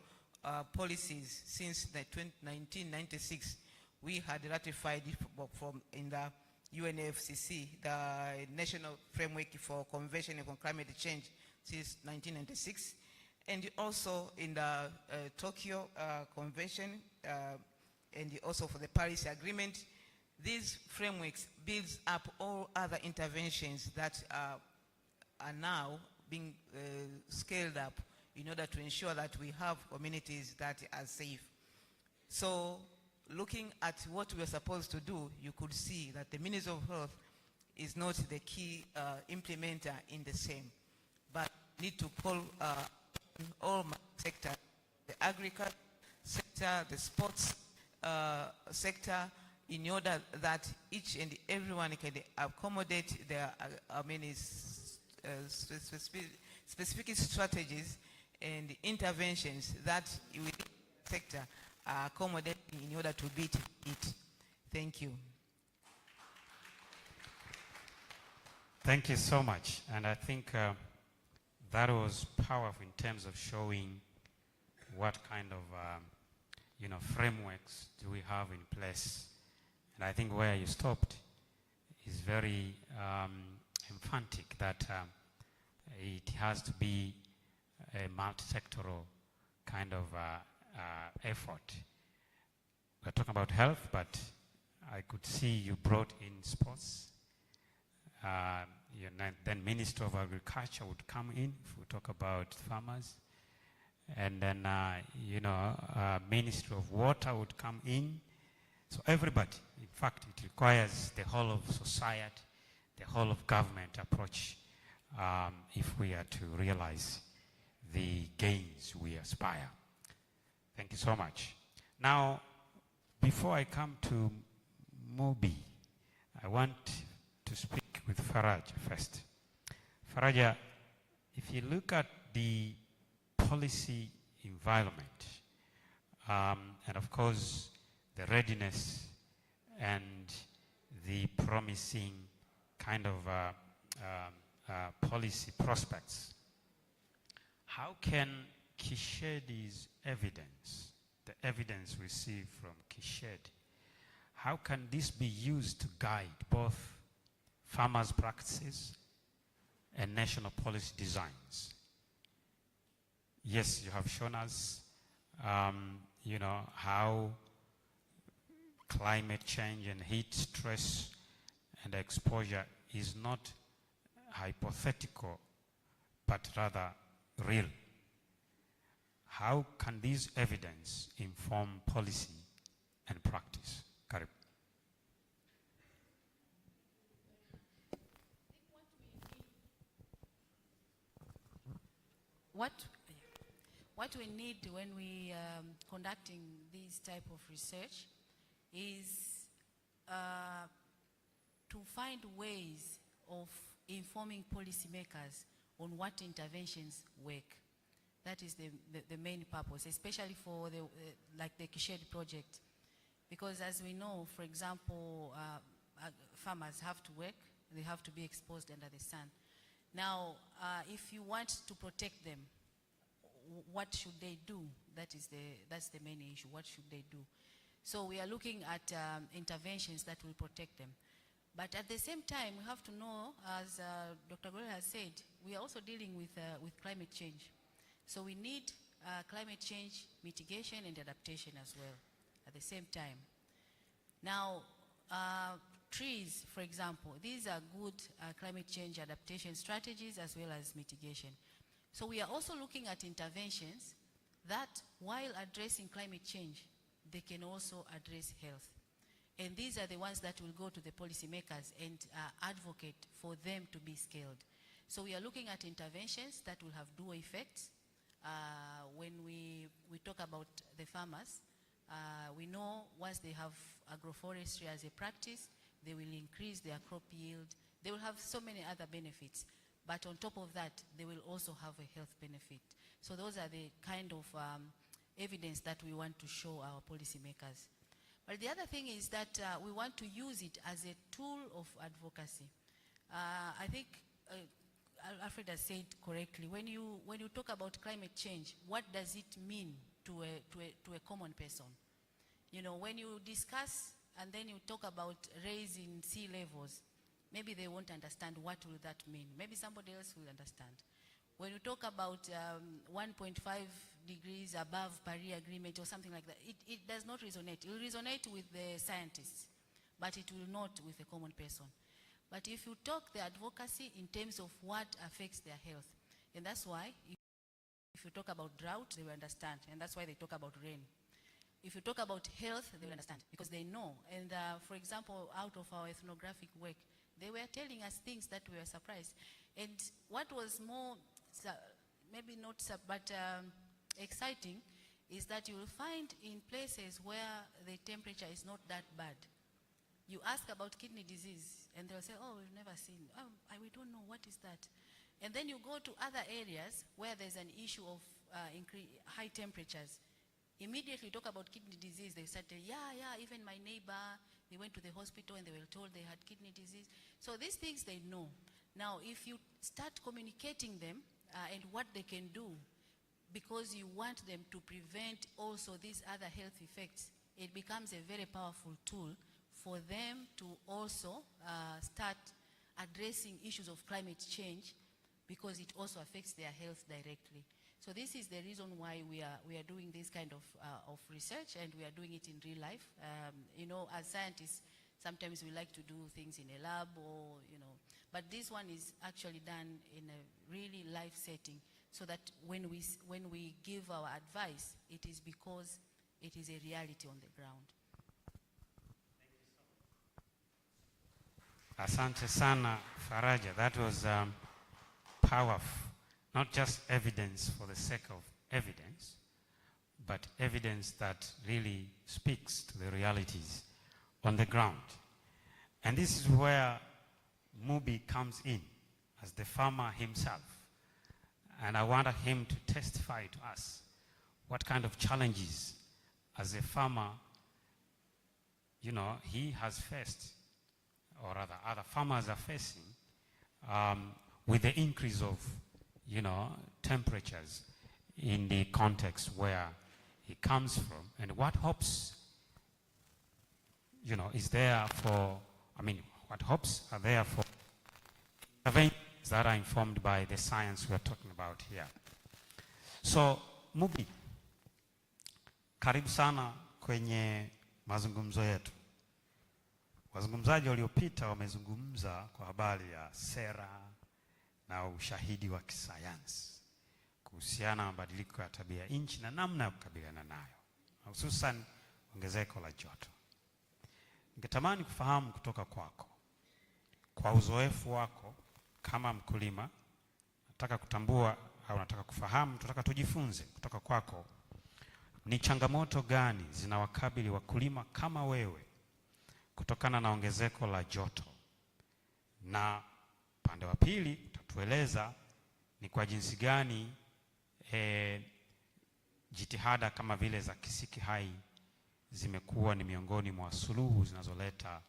policies since 1996. We had ratified from in the UNFCCC, the National Framework for Convention on Climate Change, since 1996, and also in the Tokyo Convention, and also for the Paris Agreement. These frameworks builds up all other interventions that are now being scaled up in order to ensure that we have communities that are safe. So looking at what we are supposed to do, you could see that the Ministry of Health is not the key implementer in the same, but need to call all sectors, the agriculture sector, the sports sector, in order that each and everyone can accommodate their specific strategies and interventions that within the sector are accommodating in order to beat it. Thank you. Thank you so much. And I think that was powerful in terms of showing what kind of frameworks do we have in place. And I think where you stopped is very emphatic, that it has to be a multi-sectoral kind of effort. We're talking about health, but I could see you brought in sports. Then Minister of Agriculture would come in if we talk about farmers. And then, Ministry of Water would come in. So everybody, in fact, it requires the whole of society, the whole of government approach if we are to realize the gains we aspire. Thank you so much. Now, before I come to Mobi, I want to speak with Faraj first. Faraja, if you look at the policy environment, and of course the readiness and the promising kind of policy prospects, how can KISHADE's evidence, the evidence received from KISHADE, how can this be used to guide both farmers' practices and national policy designs? Yes, you have shown us, how climate change and heat stress and exposure is not hypothetical, but rather real. How can this evidence inform policy and practice? Karib. What we need when we conducting this type of research is to find ways of informing policymakers on what interventions work. That is the main purpose, especially for like the KISHADE project. Because as we know, for example, farmers have to work, they have to be exposed under the sun. Now, if you want to protect them, what should they do? That's the main issue. What should they do? So we are looking at interventions that will protect them. But at the same time, we have to know, as Dr. Gorel has said, we are also dealing with climate change. So we need climate change mitigation and adaptation as well at the same time. Now, trees, for example, these are good climate change adaptation strategies as well as mitigation. So we are also looking at interventions that, while addressing climate change, they can also address health. And these are the ones that will go to the policymakers and advocate for them to be scaled. So we are looking at interventions that will have dual effects. When we talk about the farmers, we know once they have agroforestry as a practice, they will increase their crop yield. They will have so many other benefits. But on top of that, they will also have a health benefit. So those are the kind of evidence that we want to show our policymakers. But the other thing is that we want to use it as a tool of advocacy. I think Alfred has said correctly, when you talk about climate change, what does it mean to a common person? You know, when you discuss and then you talk about raising sea levels, maybe they won't understand what will that mean. Maybe somebody else will understand. When you talk about 1.5 degrees above Paris Agreement or something like that, it does not resonate. It will resonate with the scientists, but it will not with the common person. But if you talk the advocacy in terms of what affects their health, and that's why if you talk about drought, they will understand, and that's why they talk about rain. If you talk about health, they will understand, because they know. And for example, out of our ethnographic work, they were telling us things that we were surprised. And what was more, maybe not, but exciting, is that you will find in places where the temperature is not that bad, you ask about kidney disease, and they'll say, oh, we've never seen, we don't know, what is that? And then you go to other areas where there's an issue of high temperatures. Immediately talk about kidney disease, they said, yeah, even my neighbor, they went to the hospital and they were told they had kidney disease. So these things they know. Now, if you start communicating them and what they can do, because you want them to prevent also these other health effects, it becomes a very powerful tool for them to also start addressing issues of climate change, because it also affects their health directly. So this is the reason why we are doing this kind of research, and we are doing it in real life. You know, as scientists, sometimes we like to do things in a lab, or, you know, but this one is actually done in a really life setting, so that when we give our advice, it is because it is a reality on the ground. Asante sana Faraja, that was powerful. Not just evidence for the sake of evidence, but evidence that really speaks to the realities on the ground. And this is where Mubi comes in as the farmer himself. And I want him to testify to us what kind of challenges as a farmer, you know, he has faced, or rather other farmers are facing, with the increase of, you know, temperatures in the context where he comes from, and what hopes, you know, is there for, I mean, what hopes are there for interventions that are informed by the science we are talking about here. So, Mubi, karibu sana kwenye mazungumzo yetu. Wazungumzaji waliopita wamezungumza kwa habari ya sera na ushahidi wa kisayansi kuhusiana na mabadiliko ya tabia nchi na namna ya kukabiliana nayo, hususan ongezeko la joto. Ningetamani kufahamu kutoka kwako, kwa uzoefu wako kama mkulima, nataka kutambua au nataka kufahamu, tunataka tujifunze kutoka kwako, ni changamoto gani zinawakabili wakulima kama wewe kutokana na ongezeko la joto, na upande wa pili utatueleza ni kwa jinsi gani jitihada kama vile za kisiki hai zimekuwa ni miongoni mwa suluhu zinazoleta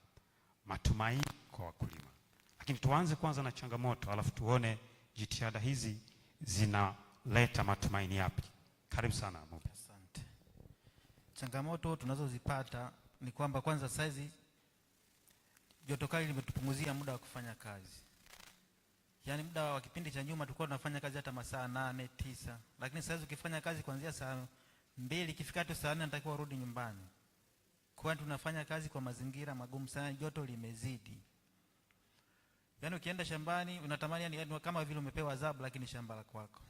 matumaini kwa wakulima. Lakini tuanze kwanza na changamoto, alafu tuone jitihada hizi zinaleta matumaini yapi. Karibu sana Mubi. Asante. Changamoto tunazozipata ni kwamba kwanza saizi joto kali limetupunguzia muda wa kufanya kazi. Yaani muda wa kipindi cha nyuma tulikuwa tunafanya kazi hata masaa 8, 9, lakini sasa ukifanya kazi kuanzia saa 2 ikifika tu saa 4 natakiwa urudi nyumbani. Kwa hiyo tunafanya kazi kwa mazingira magumu sana, joto limezidi. Yaani ukienda shambani unatamani yani kama vile umepewa adhabu, lakini shamba la kwako.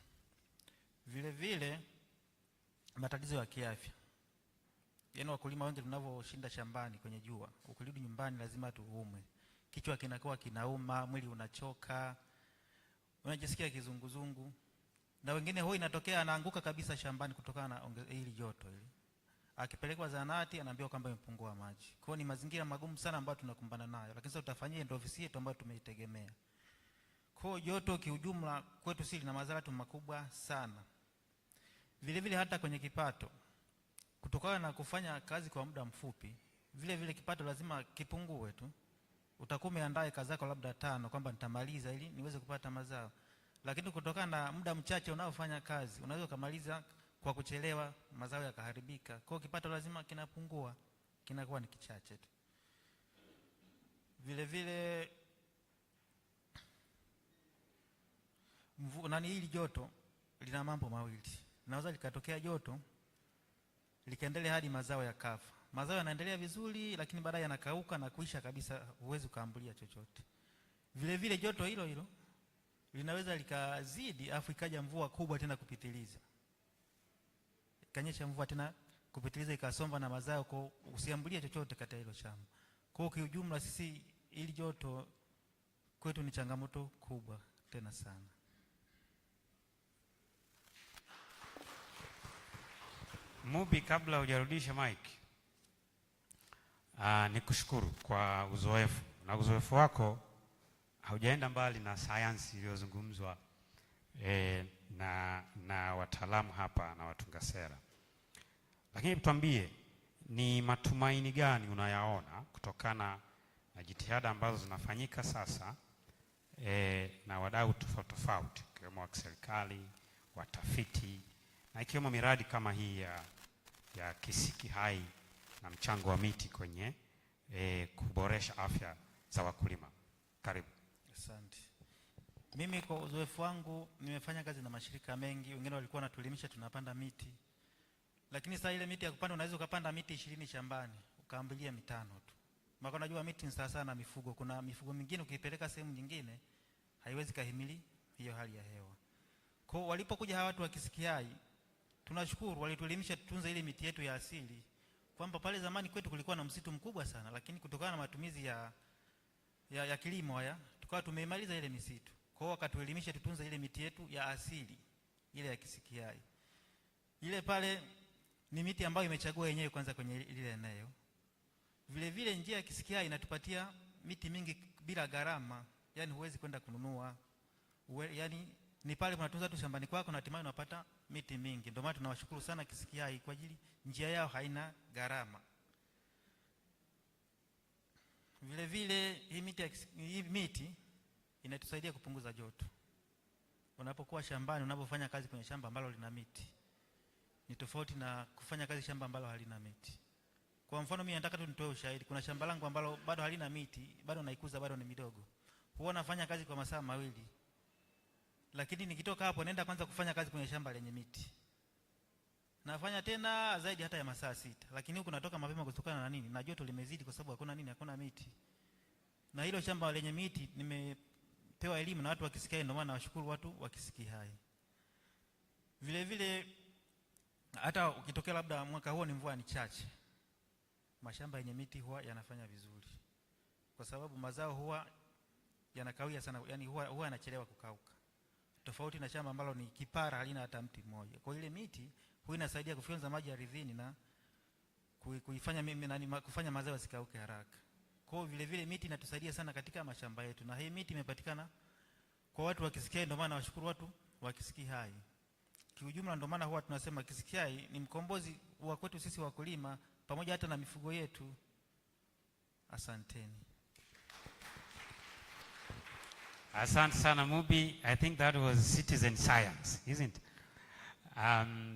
Vile vile matatizo ya kiafya. Yaani wakulima wengi tunavyoshinda shambani kwenye jua, ukirudi nyumbani lazima tuumwe. Kichwa kinakuwa kinauma, mwili unachoka, unajisikia kizunguzungu, na wengine huwa inatokea anaanguka kabisa shambani kutokana na hili joto hili. Akipelekwa zahanati anaambiwa kwamba imepungua maji. Kwa hiyo ni mazingira magumu sana ambayo tunakumbana nayo, lakini sasa tutafanyia ndio ofisi yetu ambayo tumeitegemea. Kwa hiyo joto kiujumla kwetu sisi lina madhara makubwa sana. Vile vile hata kwenye kipato, kutokana na kufanya kazi kwa muda mfupi, vile vile kipato lazima kipungue tu. Utakuwa umeandaa kazi zako labda 5 kwamba nitamaliza ili niweze kupata mazao, lakini kutokana na muda mchache unaofanya kazi unaweza kumaliza kwa kuchelewa, mazao yakaharibika. Kwa hiyo kipato lazima kinapungua, kinakuwa ni kichache tu. Vile vile hili joto lina mambo mawili. Naweza likatokea joto likaendelea hadi mazao yakafa. Mazao yanaendelea vizuri, lakini baadaye yanakauka na kuisha kabisa, huwezi kuambulia chochote. Vile vile joto hilo hilo linaweza likazidi afu ikaja mvua kubwa tena kupitiliza. Ikanyesha mvua tena kupitiliza ikasomba na mazao, kwa usiambulie chochote katika hilo shamba. Kwa hiyo kiujumla sisi ili joto kwetu ni changamoto kubwa tena sana. Mubi, kabla hujarudisha mic, nikushukuru kwa uzoefu, na uzoefu wako haujaenda mbali na sayansi iliyozungumzwa na wataalamu hapa na watunga sera. Lakini tuambie, ni matumaini gani unayaona kutokana na jitihada ambazo zinafanyika sasa na wadau tofauti tofauti, ikiwemo wa serikali, watafiti, na ikiwemo miradi kama hii ya kisiki hai na mchango wa miti kwenye kuboresha afya za wakulima? Karibu. Asante. Mimi kwa uzoefu wangu nimefanya kazi na mashirika mengi, wengine walikuwa wanatuelimisha tunapanda miti. Lakini sasa ile miti ya kupanda unaweza ukapanda miti 20 shambani, ukaambilia mitano tu. Maana unajua miti ni sawa na mifugo. Kuna mifugo mingine ukipeleka sehemu nyingine haiwezi kahimili hiyo hali ya hewa. Kwa walipokuja hawa watu wa KISHADE, tunashukuru walituelimisha tutunze ile miti yetu ya asili. Kwamba pale zamani kwetu kulikuwa na msitu mkubwa sana, lakini kutokana na matumizi ya kilimo haya tukawa tumeimaliza ile misitu. Kwa hiyo wakatuelimisha tutunze ile miti yetu ya asili, ile ya KISHADE. Ile pale ni miti ambayo imechagua yenyewe kwanza kwenye ile eneo. Vile vile njia ya KISHADE inatupatia miti mingi bila gharama, yani huwezi kwenda kununua. Yani ni pale unatunza tu shambani kwako na hatimaye unapata miti mingi. Ndio maana tunawashukuru sana KISHADE kwa ajili njia yao haina gharama. Vile vile hii miti inatusaidia kupunguza joto. Unapokuwa shambani, unapofanya kazi kwenye shamba ambalo lina miti, ni tofauti na kufanya kazi shamba ambalo halina miti. Kwa mfano mimi nataka tu nitoe ushahidi. Kuna shamba langu ambalo bado halina miti, bado naikuza, bado ni midogo. Huwa nafanya kazi kwa masaa 2. Lakini nikitoka hapo naenda kwanza kufanya kazi kwenye shamba lenye miti. Nafanya tena zaidi hata ya masaa 6. Lakini huko natoka mapema kutokana na nini? Na joto limezidi kwa sababu hakuna nini? Hakuna miti. Na hilo shamba lenye miti nimepewa elimu na watu wa KISHADE, ndio maana nawashukuru watu wa KISHADE. Vile vile hata ukitokea labda mwaka huo ni mvua ni chache, mashamba yenye miti huwa yanafanya vizuri. Kwa sababu mazao huwa yanakawia sana, yani huwa yanachelewa kukauka. Tofauti na shamba ambalo ni kipara halina hata mti mmoja. Kwa ile miti huwa inasaidia kufyonza maji ardhini na kufanya mazao yasikauke haraka. Kwa vile vile miti inatusaidia sana katika mashamba yetu, na hii miti imepatikana kwa watu wa KISHADE, ndio maana washukuru watu wa KISHADE. Kiujumla ndio maana huwa tunasema KISHADE ni mkombozi wa kwetu sisi wakulima pamoja hata na mifugo yetu. Asanteni. Asante sana Mubi. I think that was citizen science, isn't it?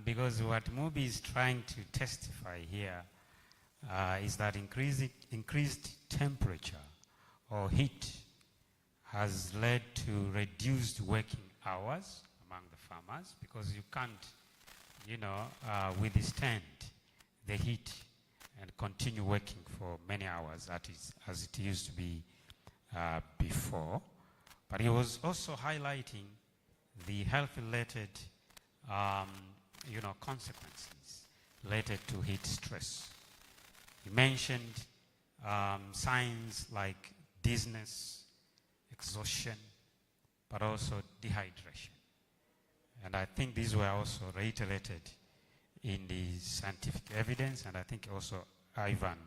Because what Mubi is trying to testify here is that increased temperature or heat has led to reduced working hours among the farmers, because you can't, withstand the heat and continue working for many hours as it used to be before. But he was also highlighting the health-related, consequences related to heat stress. He mentioned signs like dizziness, exhaustion, but also dehydration. And I think these were also reiterated in the scientific evidence, and I think also Ivan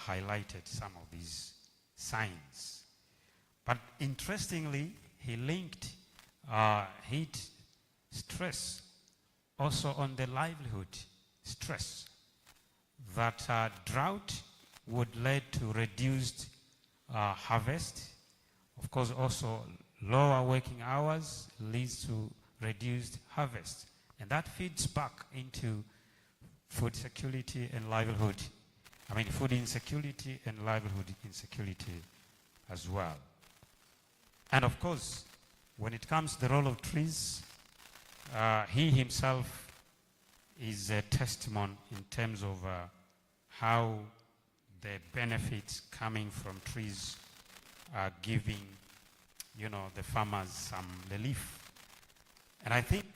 highlighted some of these signs. But interestingly, he linked heat stress also on the livelihood stress, that drought would lead to reduced harvest. Of course, also lower working hours leads to reduced harvest. And that feeds back into food security and livelihood. Food insecurity and livelihood insecurity as well. And of course, when it comes to the role of trees, he himself is a testimony in terms of how the benefits coming from trees are giving, the farmers some relief. And I think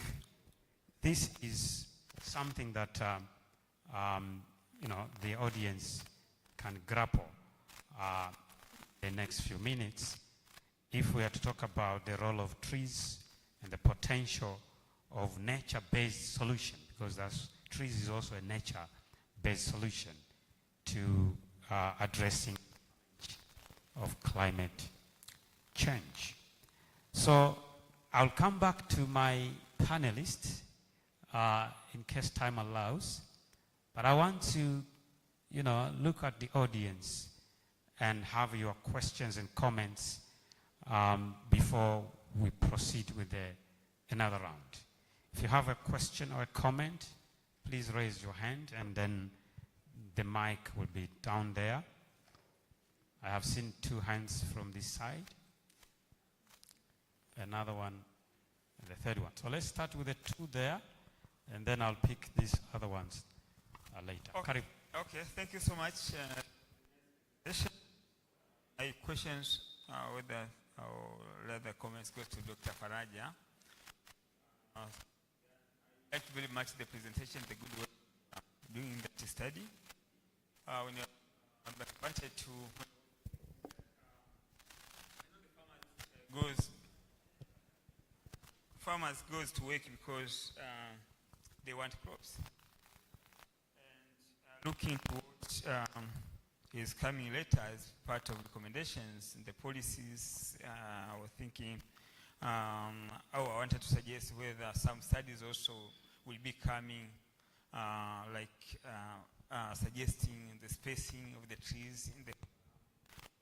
this is something that, the audience can grapple the next few minutes, if we are to talk about the role of trees and the potential of nature-based solution, because trees is also a nature-based solution to addressing of climate change. So I'll come back to my panelists in case time allows, but I want to, look at the audience and have your questions and comments before we proceed with another round. If you have a question or a comment, please raise your hand, and then the mic will be down there. I have seen 2 hands from this side. another one, and the third one. So let's start with the two there, and then I'll pick these other ones later. Okay. Karim. Okay, thank you so much. My questions, whether I'll let the comments go to Dr. Faraja. I liked very much the presentation, the good work doing that study. When you wanted to farmers goes to work because they want crops. And looking to what is coming later as part of recommendations and the policies, I was thinking, I wanted to suggest whether some studies also will be coming, suggesting the spacing of the trees in the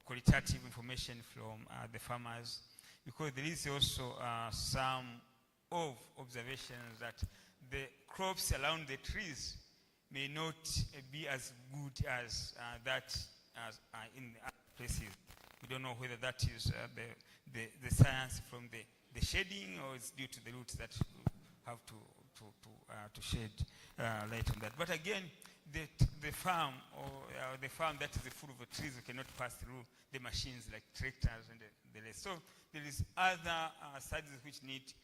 qualitative information from the farmers, because there is also some of observations that the crops around the trees may not be as good as that as in other places. We don't know whether that is the science from the shading, or it's due to the roots that have to shed light on that. But again, the farm that is full of trees, we cannot pass through the machines like tractors and the rest. So there is other studies which need to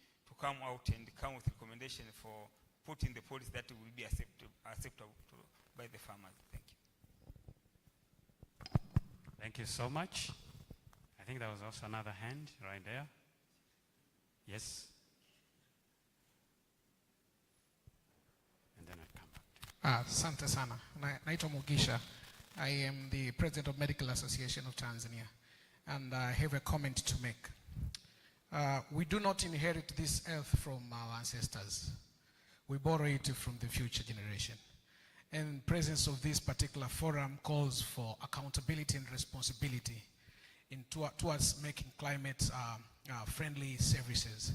come out and come with recommendation for putting the policy that will be acceptable by the farmers. Thank you. Thank you so much. I think there was also another hand right there. Yes. And then I'll come back. Asante sana. Naitwa Mugisha. I am the president of Medical Association of Tanzania, and I have a comment to make. We do not inherit this earth from our ancestors. We borrow it from the future generation. And presence of this particular forum calls for accountability and responsibility towards making climate friendly services.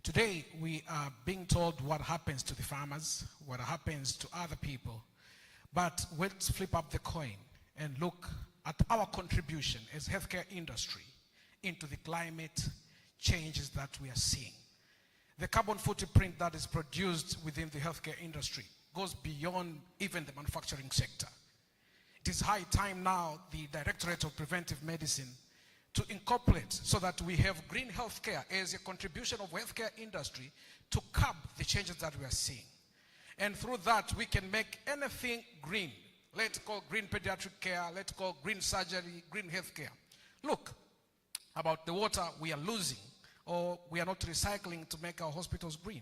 Today, we are being told what happens to the farmers, what happens to other people. But let's flip up the coin and look at our contribution as healthcare industry into the climate changes that we are seeing. The carbon footprint that is produced within the healthcare industry goes beyond even the manufacturing sector. It is high time now the Directorate of Preventive Medicine to incorporate so that we have green healthcare as a contribution of healthcare industry to curb the changes that we are seeing. And through that, we can make anything green. Let's call green pediatric care, let's call green surgery, green healthcare. Look, about the water we are losing, or we are not recycling to make our hospitals green.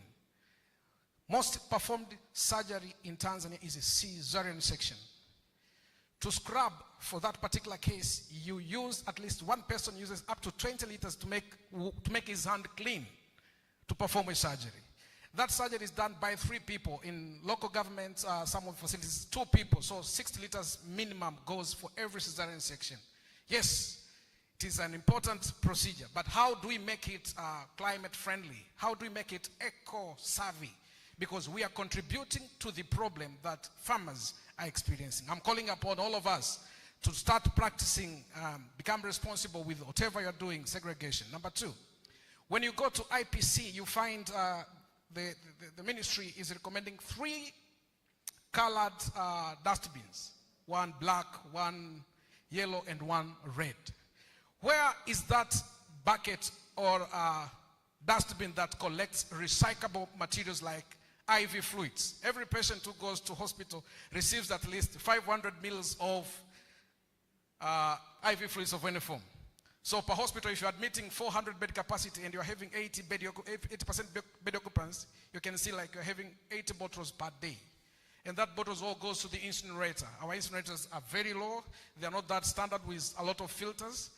Most performed surgery in Tanzania is a cesarean section. To scrub, for that particular case, you use, at least one person uses up to 20 liters to make his hand clean to perform a surgery. That surgery is done by 3 people. In local governments, some of the facilities, 2 people. So 60 liters minimum goes for every cesarean section. Yes, it is an important procedure, but how do we make it climate friendly? How do we make it eco-savvy? Because we are contributing to the problem that farmers are experiencing. I'm calling upon all of us to start practicing, become responsible with whatever you're doing, segregation. Number 2, when you go to IPC, you find the ministry is recommending 3 colored dustbins, 1 black, 1 yellow, and 1 red. Where is that bucket or dustbin that collects recyclable materials like IV fluids? Every patient who goes to hospital receives at least 500 mils of IV fluids of any form. So per hospital, if you're admitting 400 bed capacity and you're having 80% bed occupancy, you can see like you're having 80 bottles per day. And that bottles all goes to the incinerator. Our incinerators are very low. They're not that standard with a lot of filters.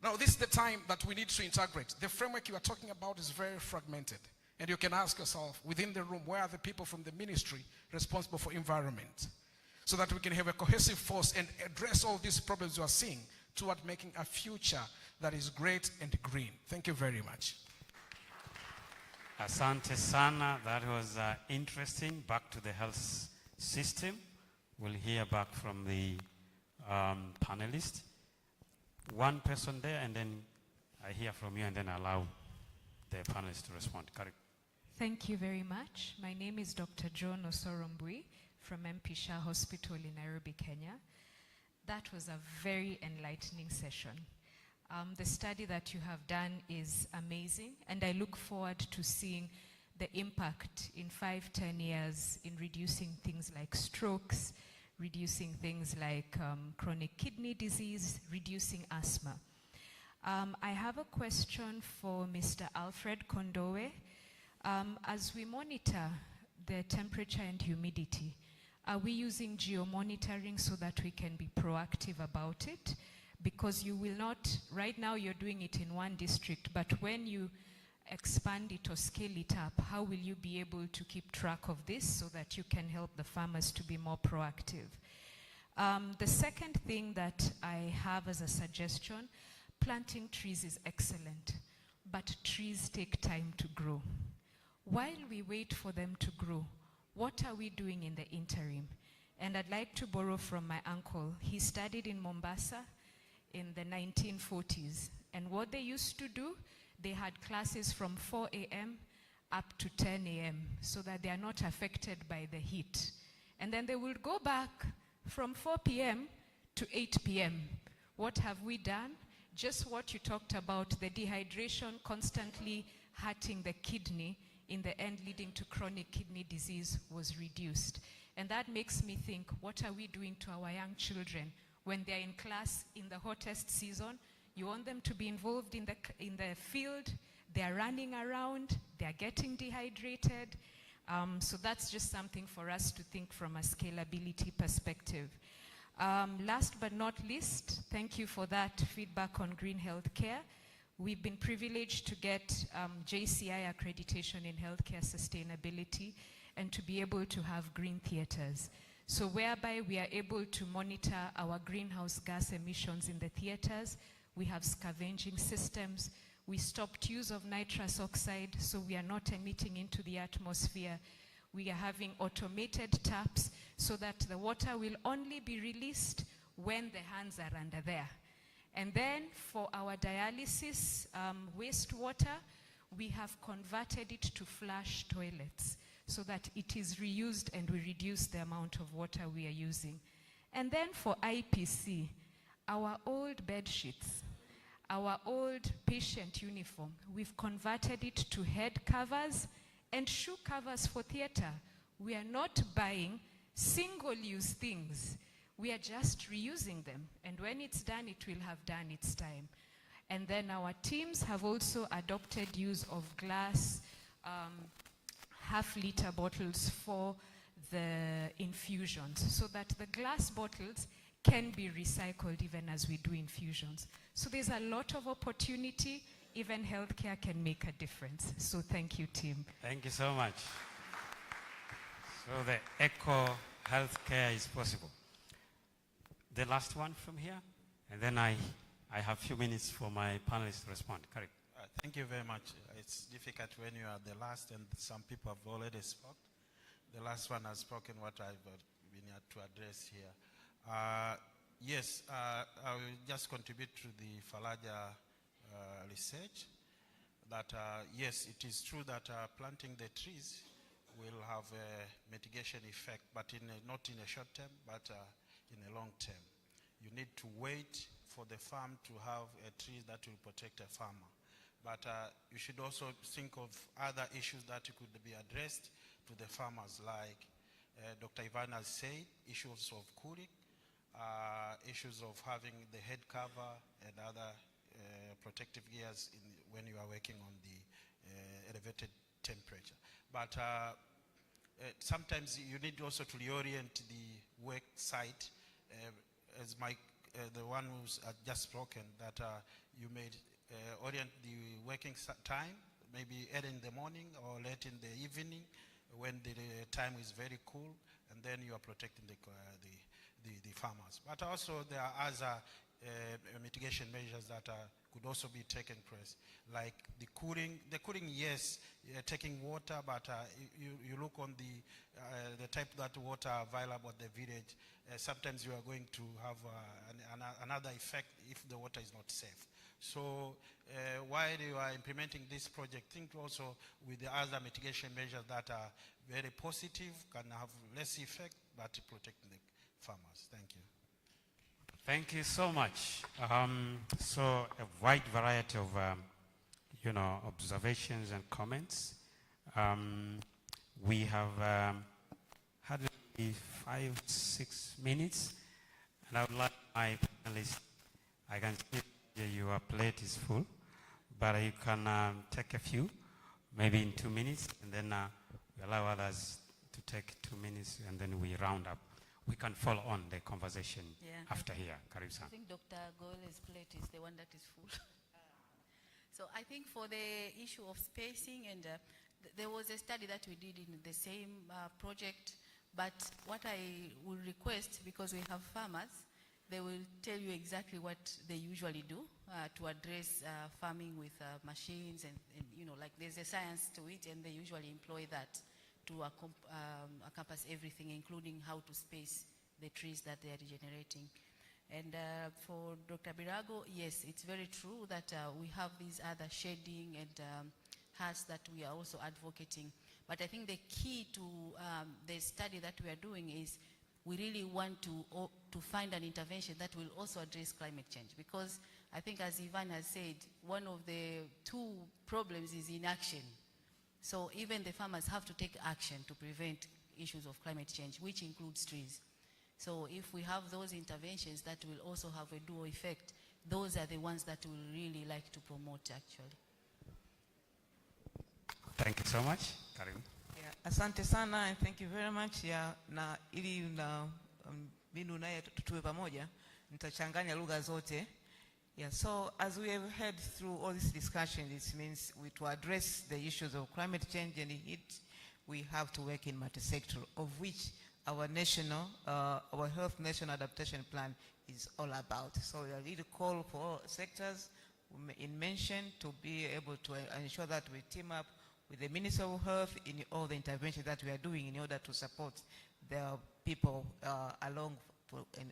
Now, this is the time that we need to integrate. The framework you are talking about is very fragmented. And you can ask yourself, within the room, where are the people from the ministry responsible for environment? So that we can have a cohesive force and address all these problems you are seeing toward making a future that is great and green. Thank you very much. Asante sana. That was interesting. Back to the health system. We'll hear back from the panelists. One person there, and then I hear from you, and then allow the panelists to respond. Correct. Thank you very much. My name is Dr. John Osorombui from MP Shah Hospital in Nairobi, Kenya. That was a very enlightening session. The study that you have done is amazing, and I look forward to seeing the impact in 5-10 years in reducing things like strokes, reducing things like chronic kidney disease, reducing asthma. I have a question for Mr. Alfred Kondowe. As we monitor the temperature and humidity, are we using geomonitoring so that we can be proactive about it? Because you will not, right now you're doing it in one district, but when you expand it or scale it up, how will you be able to keep track of this so that you can help the farmers to be more proactive? The second thing that I have as a suggestion, planting trees is excellent, but trees take time to grow. While we wait for them to grow, what are we doing in the interim? And I'd like to borrow from my uncle. He studied in Mombasa in the 1940s. And what they used to do, they had classes from 4 a.m. up to 10 a.m. so that they are not affected by the heat. And then they would go back from 4 p.m. to 8 p.m. What have we done? Just what you talked about, the dehydration constantly hurting the kidney, in the end leading to chronic kidney disease, was reduced. And that makes me think, what are we doing to our young children when they're in class in the hottest season? You want them to be involved in the field, they're running around, they're getting dehydrated. So that's just something for us to think from a scalability perspective. Last but not least, thank you for that feedback on green healthcare. We've been privileged to get JCI accreditation in healthcare sustainability and to be able to have green theaters. So whereby we are able to monitor our greenhouse gas emissions in the theaters, we have scavenging systems, we stopped use of nitrous oxide, so we are not emitting into the atmosphere. We are having automated taps so that the water will only be released when the hands are under there. And then for our dialysis wastewater, we have converted it to flush toilets so that it is reused and we reduce the amount of water we are using. And then for IPC, our old bed sheets, our old patient uniform, we've converted it to head covers and shoe covers for theater. We are not buying single-use things. We are just reusing them. And when it's done, it will have done its time. And then our teams have also adopted use of glass half-liter bottles for the infusions so that the glass bottles can be recycled even as we do infusions. So there's a lot of opportunity. Even healthcare can make a difference. So thank you, team. Thank you so much. So the eco healthcare is possible. The last one from here, and then I have a few minutes for my panelists to respond. Correct. Thank you very much. It's difficult when you are the last and some people have already spoken. The last one has spoken what I've been here to address here. Yes, I will just contribute to the Falaja research that yes, it is true that planting the trees will have a mitigation effect, but not in a short term, but in a long term. You need to wait for the farm to have a tree that will protect a farmer. But you should also think of other issues that could be addressed to the farmers, like Dr. Ivan has said, issues of cooling, issues of having the head cover and other protective gears when you are working on the elevated temperature. But sometimes you need also to reorient the work site, as the one who's just spoken, that you may orient the working time, maybe early in the morning or late in the evening when the time is very cool, and then you are protecting the farmers. But also there are other mitigation measures that could also be taken place, like the cooling. The cooling, yes, taking water, but you look on the type that water available at the village. Sometimes you are going to have another effect if the water is not safe. So while you are implementing this project, think also with the other mitigation measures that are very positive, can have less effect, but protecting the farmers. Thank you. Thank you so much. So a wide variety of, observations and comments. We have had maybe 5-6 minutes, and I would like my panelists, I can see your plate is full, but you can take a few, maybe in 2 minutes, and then we allow others to take 2 minutes, and then we round up. We can follow on the conversation after here. Karibu-san. I think Dr. Gole's plate is the one that is full. So I think for the issue of spacing, and there was a study that we did in the same project, but what I will request, because we have farmers, they will tell you exactly what they usually do to address farming with machines, and like there's a science to it, and they usually employ that to encompass everything, including how to space the trees that they are regenerating. And for Dr. Birago, yes, it's very true that we have these other shading and hats that we are also advocating. But I think the key to the study that we are doing is we really want to find an intervention that will also address climate change. Because I think, as Ivan has said, one of the two problems is inaction. So even the farmers have to take action to prevent issues of climate change, which includes trees. So if we have those interventions that will also have a dual effect, those are the ones that we really like to promote, actually. Thank you so much. Karim. Yeah, asante sana, and thank you very much. Yeah, na ili na mbinu naye tuwe pamoja, nitachanganya lugha zote. Yeah, so as we have heard through all this discussion, it means to address the issues of climate change and heat, we have to work in multi-sector, of which our national, our Health National Adaptation Plan is all about. So we really call for all sectors in mention to be able to ensure that we team up with the Minister of Health in all the interventions that we are doing in order to support the people along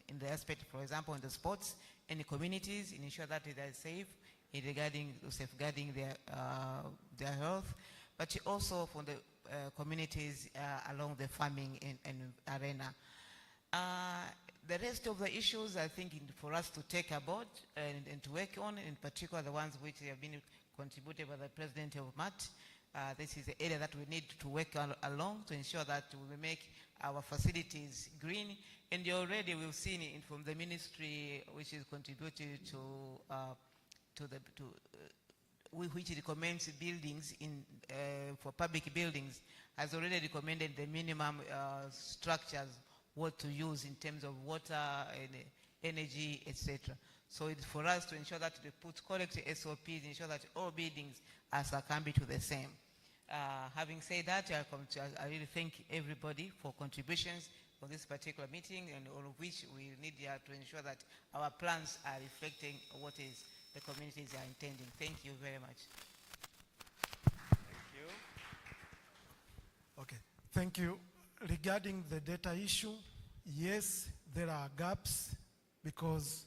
in the aspect, for example, in the sports, in the communities, in ensure that they are safe in regarding safeguarding their health, but also for the communities along the farming and arena. The rest of the issues, I think, for us to take aboard and to work on, in particular the ones which have been contributed by the President of MAT. This is the area that we need to work along to ensure that we make our facilities green. And already we've seen it from the ministry, which is contributed which recommends buildings for public buildings, has already recommended the minimum structures, what to use in terms of water and energy, etc. So it's for us to ensure that we put correct SOPs, ensure that all buildings are succumbing to the same. Having said that, I really thank everybody for contributions for this particular meeting, and all of which we need to ensure that our plans are reflecting what is the communities are intending. Thank you very much. Thank you. Okay, thank you. Regarding the data issue, yes, there are gaps, because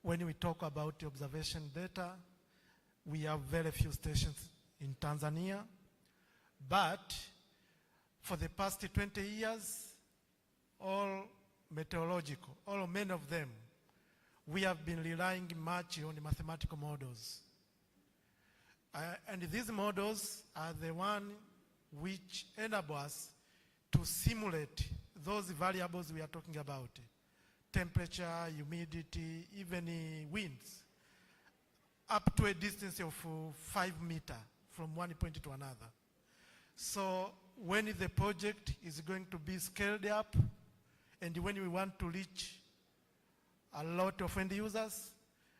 when we talk about the observation data, we have very few stations in Tanzania, but for the past 20 years, all meteorological, or many of them, we have been relying much on the mathematical models. And these models are the one which enable us to simulate those variables we are talking about. Temperature, humidity, even winds, up to a distance of 5 meters from one point to another. So when the project is going to be scaled up, and when we want to reach a lot of end users,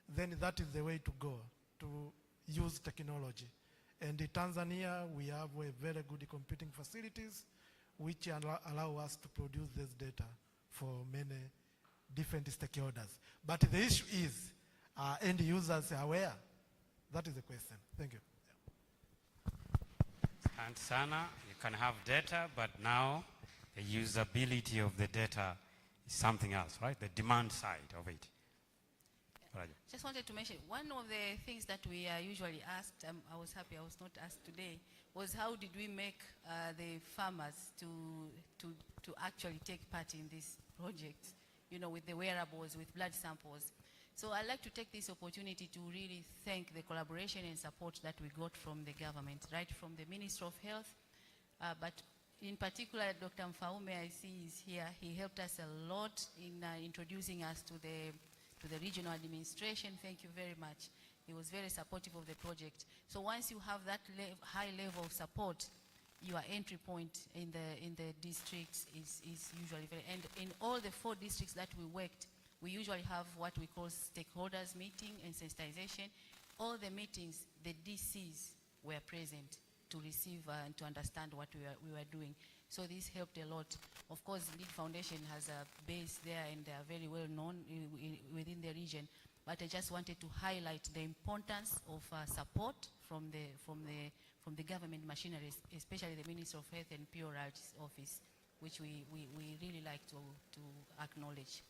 then that is the way to go, to use technology. And in Tanzania, we have very good computing facilities which allow us to produce this data for many different stakeholders. But the issue is, are end users aware? That is the question. Thank you. And Sana, you can have data, but now the usability of the data is something else, right? The demand side of it. Raja. Just wanted to mention, one of the things that we are usually asked, I was happy I was not asked today, was how did we make the farmers to actually take part in this project, you know, with the wearables, with blood samples. So I'd like to take this opportunity to really thank the collaboration and support that we got from the government, right from the Ministry of Health, but in particular, Dr. Mfaume, I see is here. He helped us a lot in introducing us to the regional administration. Thank you very much. He was very supportive of the project. So once you have that high level of support, your entry point in the districts is usually very, and in all the 4 districts that we worked, we usually have what we call stakeholders meeting and sensitization. All the meetings, the DCs were present to receive and to understand what we were doing. So this helped a lot. Of course, Lead Foundation has a base there and they are very well known within the region. But I just wanted to highlight the importance of support from the government machinery, especially the Ministry of Health and PRR's office, which we really like to acknowledge.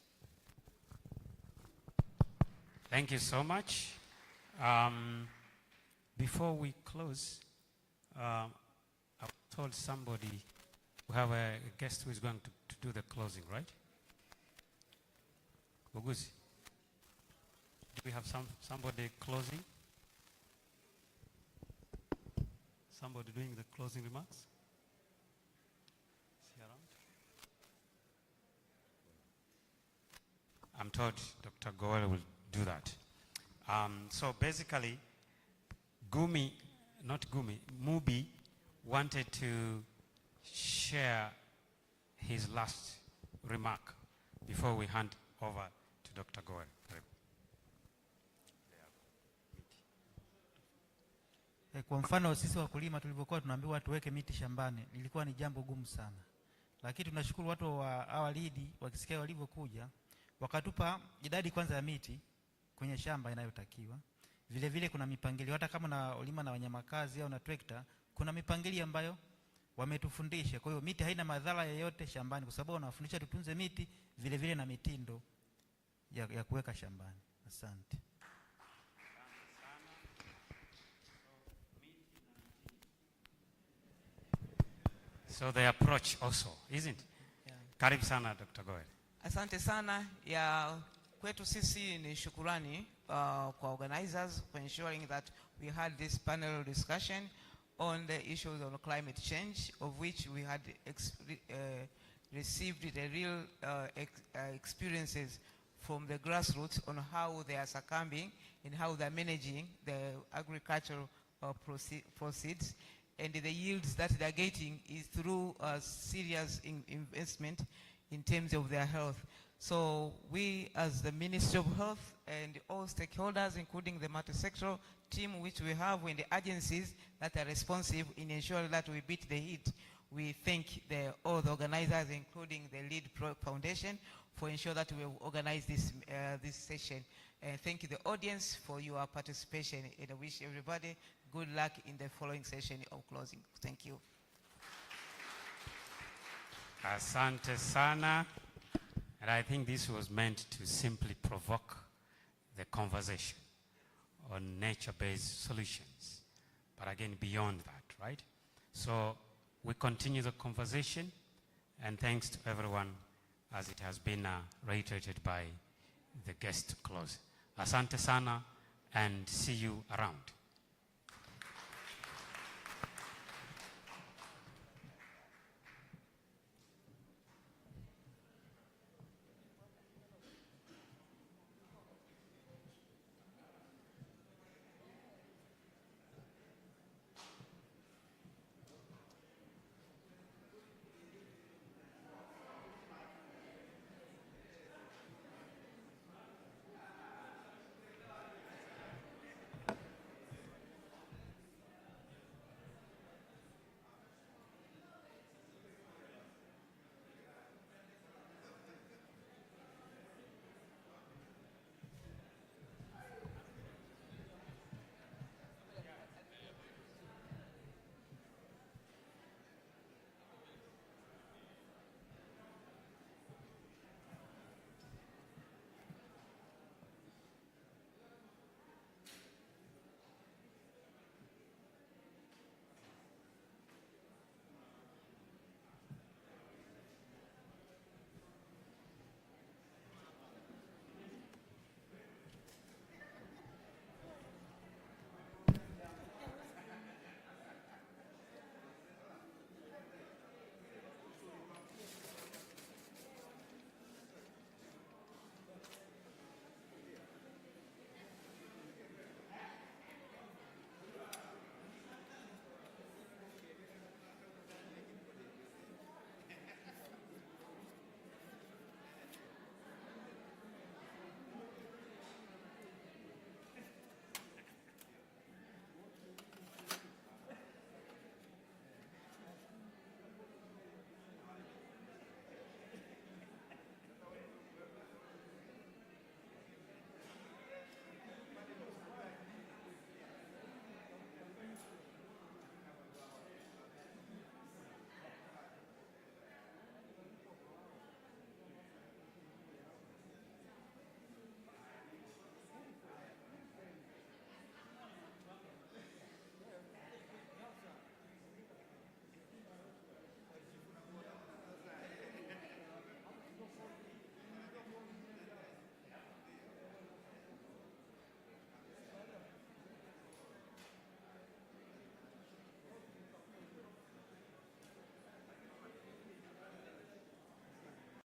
Thank you so much. Before we close, I told somebody we have a guest who is going to do the closing, right? Uguzi, do we have somebody closing? Somebody doing the closing remarks? Is he around? I'm told Dr. Goel will do that. So basically, Mubi wanted to share his last remark before we hand over to Dr. Goel. Kwa mfano sisi wakulima tulivyokuwa tunaambiwa tuweke miti shambani, ilikuwa ni jambo gumu sana. Lakini tunashukuru watu wa awalidi wakisikia walivyokuja, wakatupa idadi kwanza ya miti kwenye shamba inayotakiwa. Vile vile kuna mipangilio, hata kama na ulima na wanyamakazi au na trekta, kuna mipangilio ambayo wametufundisha. Kwa hiyo miti haina madhara yoyote shambani, kwa sababu wanafundisha tutunze miti, vile vile na mitindo ya kuweka shambani. Asante. So the approach also, isn't it? Yeah. Karibu sana Dr. Goel. Asante sana. Ya kwetu sisi ni shukurani kwa organizers for ensuring that we had this panel discussion on the issues of climate change, of which we had received the real experiences from the grassroots on how they are succumbing and how they are managing the agricultural proceeds. And the yields that they are getting is through serious investment in terms of their health. So we, as the Ministry of Health and all stakeholders, including the multi-sectoral team which we have and the agencies that are responsive in ensuring that we beat the heat, we thank all the organizers, including the Lead Foundation, for ensuring that we organize this session. And thank you the audience for your participation, and I wish everybody good luck in the following session of closing. Thank you. Asante sana. And I think this was meant to simply provoke the conversation on nature-based solutions. But again, beyond that, right? So we continue the conversation, and thanks to everyone, as it has been reiterated by the guest to close. Asante sana, and see you around.